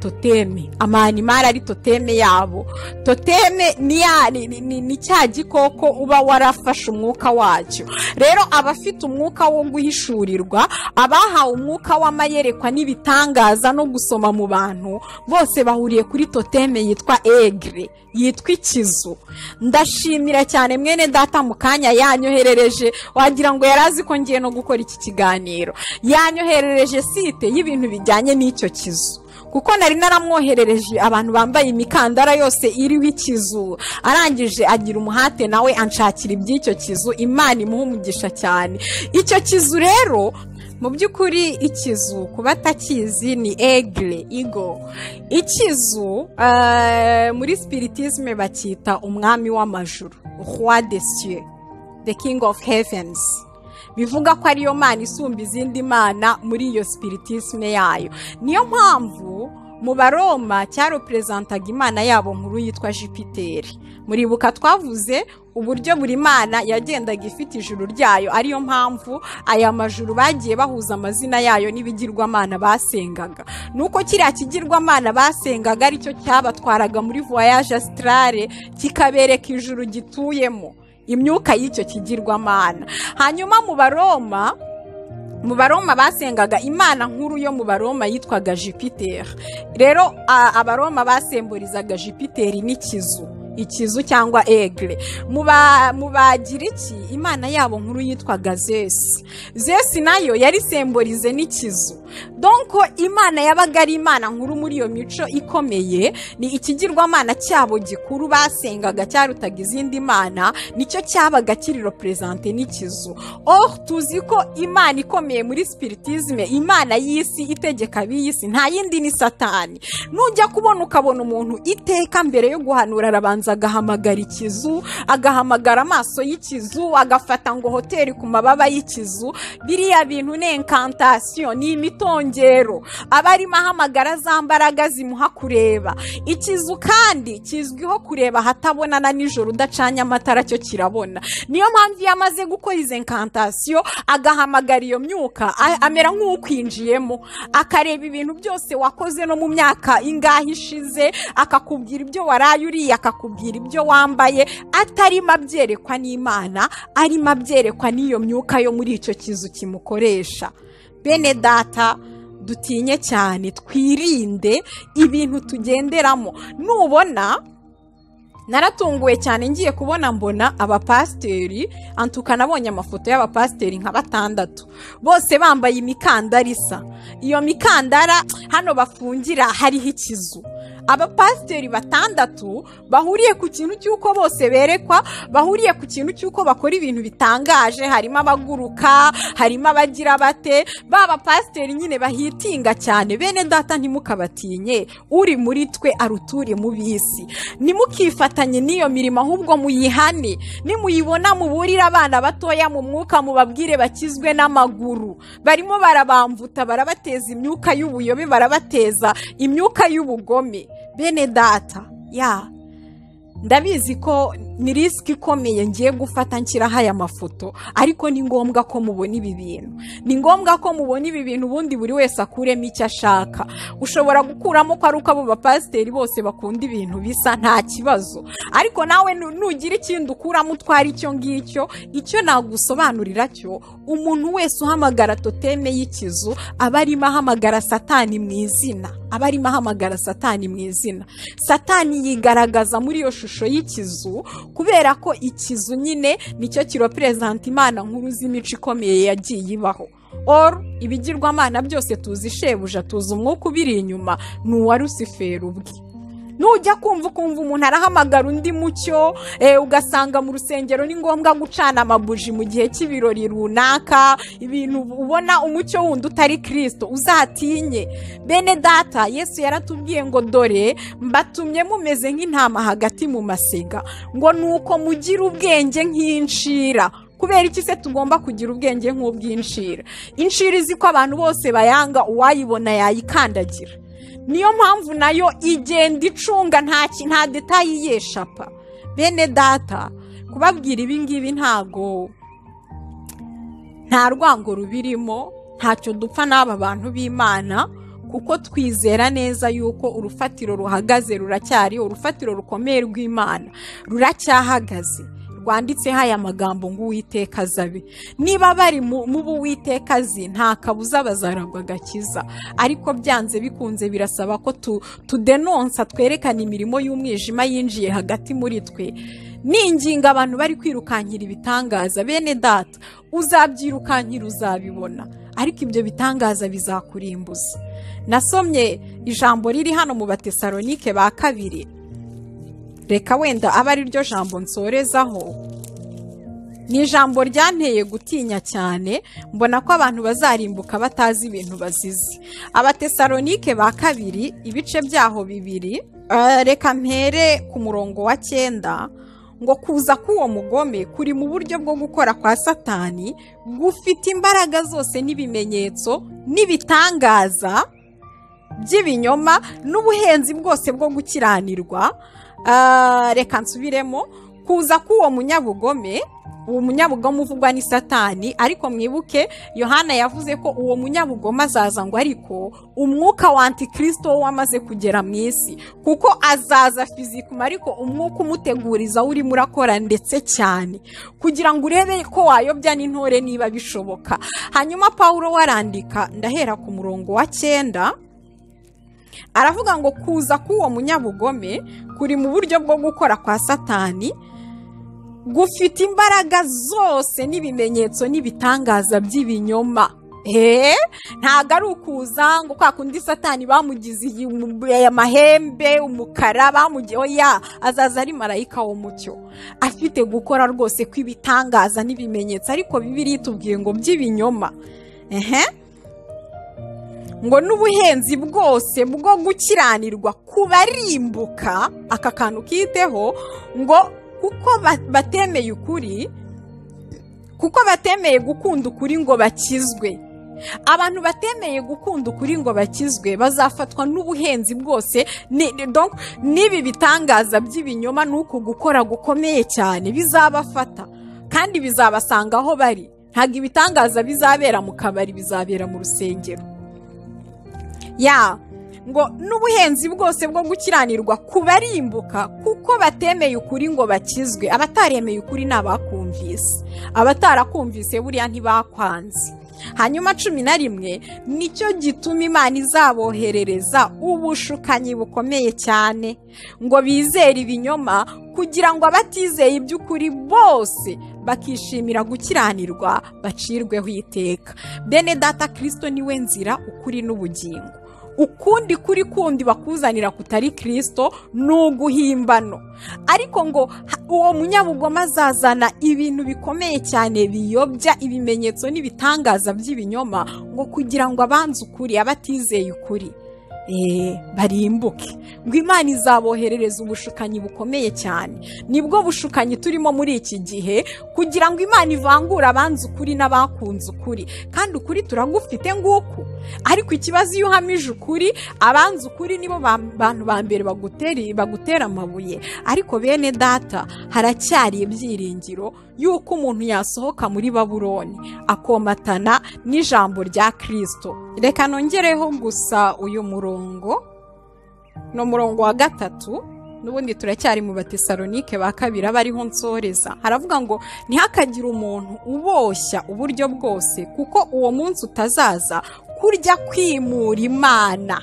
Speaker 1: toteme. Amanimari ari toteme yabo. Toteme ni cya gikoko uba warafashe umwuka wacyo. Rero abafite umwuka wo guhishurirwa, abahawe umwuka w'amayerekwa n'ibitangaza no gusoma mu bantu, bose bahuriye kuri toteme yitwa egre, yitwa ikizu. Ndashimira cyane mwene data mu kanya yanyoherereje, wagira ngo yarazi ko ngiye no gukora iki kiganiro, yanyoherereje site y'ibintu bijyanye n'icyo kizu, kuko nari naramwoherereje abantu bambaye imikandara yose iriho ikizu. Arangije agira umuhate nawe anshakira iby'icyo kizu. Imana imuha umugisha cyane. Icyo kizu rero mu by'ukuri, ikizu kuba atakizi ni aigle, igo. Ikizu muri spiritisme bacyita umwami w'amajuru, roi des cieux, the king of heavens. Bivuga ko ariyo mana isumba izindi mana muri iyo spiritisme yayo. Niyo mpamvu mu Baroma cyarepresentaga imana yabo nkuru yitwa Jupiteri. Muribuka twavuze uburyo buri mana yagendaga ifite ijuru ryayo, ariyo mpamvu aya majuru bagiye bahuza amazina yayo n'ibigirwamana basengaga. Nuko kiriya kigirwamana basengaga aricyo cyabatwaraga muri voyage astrale, kikabereka ijuru gituyemo, imyuka y'icyo kigirwamana. Hanyuma mu Baroma basengaga imana nkuru yo mu Baroma yitwaga Jupiter. Rero Abaroma basemburizaga Jupiter n'ikizu, ikizu cyangwa aigle. Mu Bagiriki imana yabo nkuru yitwaga Zeus. Zeus nayo yari semborize n'ikizu. Donc imana yabaga ari imana nkuru muri iyo mico ikomeye, ni ikigirwamana cyabo gikuru basengaga cyarutaga izindi mana, nicyo cyabaga kiri represente n'ikizu. Tuzi ko imana ikomeye muri spiritisme, imana y'isi itegeka b'isi, nta yindi ni Satani. Nujya kubona ukabona umuntu iteka mbere yo guhanura arabanza agahamagara ikizu, agahamagara amaso y'ikizu, agafata ngo hoteli ku mababa y'ikizu. Biriya bintu ni incantation, ni imitongero aba arimo ahamagara za mbaraga zimuha kureba. Ikizu kandi kizwiho kureba hatabonana nijoro udacanye amatara, cyo kirabona. Niyo mpamvu iyo amaze gukora izo incantation agahamagara iyo myuka, amera nk'ukwinjiyemo, akareba ibintu byose wakoze no mu myaka ingahe ishize, akakubwira ibyo waraye uriye, akakubwira ibyo wambaye, atarimo abyerekwa n'Imana, arimo abyerekwa n'iyo myuka yo muri icyo kizu kimukoresha. Bene data, dutinye cyane, twirinde ibintu tugenderamo. Nubona, naratunguwe cyane ngiye kubona mbona abapasteri, antuka nabonye amafoto y'abapasteri nka 6 bose bambaye imikandara isa. Iyo mikandara hano bafungira hariho ikizu. Abapasteri 6 bahuriye ku kintu cy'uko bose berekwa, bahuriye ku kintu cy'uko bakora ibintu bitangaje. Harimo abaguruka, harimo abagira bate, baba pasteri nyine bahitinga cyane. Bene data, ntimukabatinye, uri muri twe aruturi mu bisi. Nimukifatanye n'iyo mirimo, ahubwo muyihane. Nimuyibona muburira abana batoya mu mwuka, mubabwire bakizwe n'amaguru. Barimo barabamvuta, barabateza imyuka y'ubuyobe, barabateza imyuka y'ubugome. Bene data, ndabizi ko ni risk ikomeye ngiye gufata nshyiraho aya mafoto, ariko ni ngombwa ko mubona ibi bintu. Ni ngombwa ko mubona ibi bintu, ubundi buri wese akuremo icyo ashaka. Ushobora gukuramo ko ari uko abo bapasteri bose bakunda ibintu bisa, nta kibazo. Ariko nawe nugira ikindi ukuramo utwara icyo ngicyo. Icyo nagusobanurira cyo, umuntu wese uhamagara toteme y'ikizu aba arimo ahamagara Satani mu izina. Satani yigaragaza muri iyo shusho y'ikizu, kubera ko ikizu nyine nicyo kirepresenta imana nkuru z'imico ikomeye yagiye ibaho. ibigirwamana byose tuzi shebuja, tuzi umwuka ubiri inyuma ni uwa Rusiferi ubwe. Nujya kumva umuntu arahamagara undi mucyo, ugasanga mu rusengero ni ngombwa gucana amabuji mu gihe cy'ibirori runaka, ibintu ubona umucyo wundi utari Kristo, uzatinye. Bene data, Yesu yaratubwiye ngo dore mbatumye mumeze nk'intama hagati mu masega, ngo nuko mugira ubwenge nk'inshira. Kubera iki se tugomba kugira ubwenge nk'ubw'inshira? Inshira izi ko abantu bose bayanga, uwayibona yayikandagira. Niyo mpamvu nayo igenda icunga nta detayi yeshapa. Bene data, kubabwira ibi ngibi nta rwango rubirimo, ntacyo dupfa n'aba bantu b'Imana, kuko twizera neza yuko urufatiro ruhagaze ruracyari, urufatiro rukomeye rw'Imana ruracyahagaze, rwanditseho aya magambo ngo Uwiteka azabe. Niba bari mu b'Uwiteka azi, nta kabuza bazaragwa agakiza. Ariko byanze bikunze birasaba ko tudenonsa, twerekana imirimo y'umwijima yinjiye hagati muri twe. Ninginga abantu bari kwirukankira ibitangaza, bene data, uzabyirukankira uzabibona, ariko ibyo bitangaza bizakurimbuza. Nasomye ijambo riri hano mu Batesalonike ba kabiri, reka wenda aba ari ryo jambo nsorezaho. Ni ijambo ryanteye gutinya cyane, mbona ko abantu bazarimbuka batazi ibintu bazizi. Abatesalonike ba kabiri ibice byaho 2, reka mpere ku murongo wa 9, ngo kuza k'uwo mugome kuri mu buryo bwo gukora kwa Satani, gufite imbaraga zose n'ibimenyetso n'ibitangaza by'ibinyoma n'ubuhenzi bwose bwo gukiranirwa. Reka nsubiremo, kuza k'uwo munyabugome, uwo munyabugome uvugwa ni Satani, ariko mwibuke Yohana yavuze ko uwo munyabugome azaza ngo ariko umwuka wa Antikristo wamaze kugera mu isi, kuko azaza fizikuma, ariko umwuka umuteguriza urimo urakora ndetse cyane, kugira ngo urebe ko wayobya n'intore niba bishoboka. Hanyuma Pawulo warandika, ndahera ku murongo wa 9, aravuga ngo kuza k'uwo munyabugome kuri mu buryo bwo gukora kwa Satani, gufite imbaraga zose n'ibimenyetso n'ibitangaza by'ibinyoma. Ntago ari ukuza ngo kwa kundi Satani bamugize amahembe umukara, oya, azaza ari marayika w'umucyo, afite gukora rwose kw'ibitangaza n'ibimenyetso, ariko Bibiliya itubwiye ngo by'ibinyoma. Ngo n'ubuhenzi bwose bwo gukiranirwa kubarimbuka, aka kantu kiteho, ngo kuko batemeye ukuri, kuko batemeye gukunda ukuri ngo bakizwe. Abantu batemeye gukunda ukuri ngo bakizwe bazafatwa n'ubuhenzi bwose, n'ibi bitangaza by'ibinyoma, n'uku gukora gukomeye cyane bizabafata kandi bizabasanga aho bari. Ntabwo ibitangaza bizabera mu kabari, bizabera mu rusengero. Ngo n'ubuhenzi bwose bwo gukiranirwa kubarimbuka, kuko batemeye ukuri ngo bakizwe. Abataremeye ukuri ni abakumvise, abatarakumvise buriya ntibakwanze. Hanyuma 11, nicyo gituma Imana izaboherereza ubushukanyi bukomeye cyane, ngo bizere ibinyoma, kugira ngo abatizeye iby'ukuri bose bakishimira gukiranirwa bacirweho iteka. Bene data, Kristo niwe nzira, ukuri n'ubugingo. Ukundi kuri kundi bakuzanira kutari Kristo ni uguhimbano. Ariko ngo uwo munyabugome azazana ibintu bikomeye cyane biyobya ibimenyetso n'ibitangaza by'ibinyoma, ngo kugira ngo abanze ukuri, abatizeye ukuri barimbuke. Ngo Imana izaboherereza ubushukanyi bukomeye cyane. Nibwo bushukanyi turimo muri iki gihe, kugira ngo Imana ivangure abanze ukuri n'abakunze ukuri. Kandi ukuri turagufite nguku, ariko ikibazo iyo uhamije ukuri, abanze ukuri nibo bantu ba mbere bagutera amabuye. Ariko bene data, haracyari ibyiringiro yuko umuntu yasohoka muri Babuloni akomatana n'ijambo rya Kristo. Reka nongereho gusa uyu murongo, no murongo wa 3, n'ubundi turacyari mu Batesalonike ba kabiri abariho nsoreza. Haravuga ngo ntihakagire umuntu uboshya uburyo bwose, kuko uwo munsi utazaza kurya kwimura Imana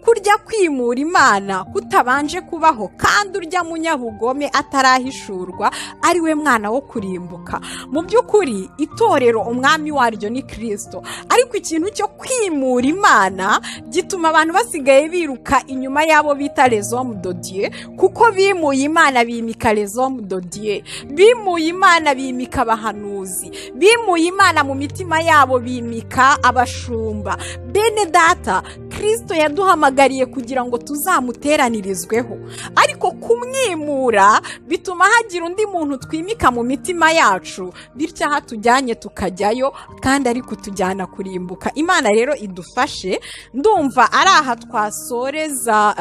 Speaker 1: kurya kwimura Imana kutabanje kubaho kandi urya munyabugome atarahishurwa ari we mwana wo kurimbuka. Mu by'ukuri itorero umwami waryo ni Kristo, ariko ikintu cyo kwimura Imana gituma abantu basigaye biruka inyuma yabo bita les hommes de Dieu, kuko bimuye Imana bimika les hommes de Dieu, bimuye Imana bimika abahanuzi, bimuye Imana mu mitima yabo bimika abashumba. Bene data, Kristo yaduhamagariye kugira ngo tuzamuteranirizweho, ariko kumwimura bituma hagira undi muntu twimika mu mitima yacu, bityo aha tujyanye tukajyayo kandi ari kutujyana kurimbuka. Imana rero idufashe. Ndumva ari aha twasoreza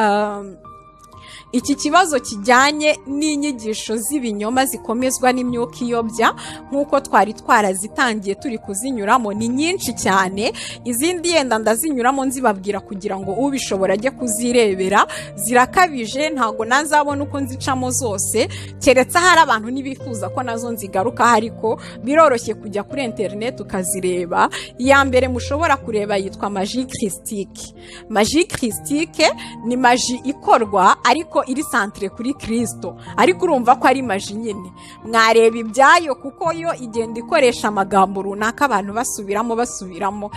Speaker 1: iki kibazo kijyanye n'inyigisho z'ibinyoma zikomezwa n'imyuka iyobya, nk'uko twari twarazitangiye turi kuzinyuramo. Ni nyinshi cyane, izindi yenda ndazinyuramo nzibabwira kugira ngo ubishobora ajye kuzirebera. Zirakabije, ntabwo nazabona uko nzicamo zose, keretse hari abantu nibifuza ko nazo nzigarukaho, ariko biroroshye kujya kuri internet ukazireba. Iya mbere mushobora kureba yitwa magie christique. Magie christique ni magie ikorwa ariko iri centre kuri Kristo, ariko urumva ko ari magie nyine. Mwareba ibyayo kuko yo igenda ikoresha amagambo runaka abantu basubiramo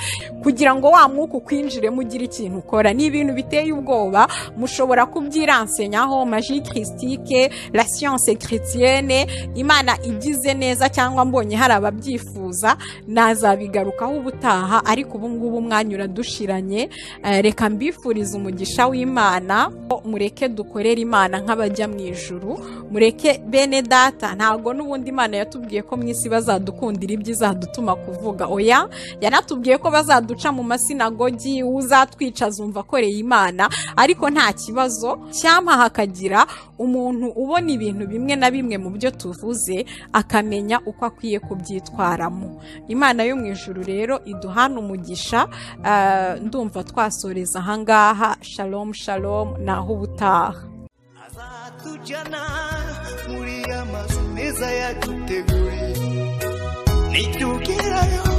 Speaker 1: kugira ngo wa mwuka kwinjire mugira ikintu ukora. Ni ibintu biteye ubwoba, mushobora kubyiransenyaho. Magie christique, la science chrétienne, Imana igize neza, cyangwa mbonye hari ababyifuza nazabigarukaho ubutaha, ariko ubu ngubu umwanya uradushiranye. Reka mbifuriza umugisha w'Imana, mureke dukorera Imana nk'abajya mu ijuru. Mureke bene data, ntabwo n'ubundi Imana yatubwiye ko mu isi bazadukundira ibyo izadutuma kuvuga. Oya, yanatubwiye ko bazaduca mu masinagogi, uzatwica azumva akoreye Imana. Ariko nta kibazo cyampa hakagira umuntu ubona ibintu bimwe na bimwe mu byo tuvuze akamenya uko akwiye kubyitwaramo. Imana yo mu ijuru rero iduhana umugisha. Ndumva twasoreza ahangaha. Shalom shalom, naho ubutaha.
Speaker 2: Azatujyana muri amazu meza yaduteguye, nitugerayo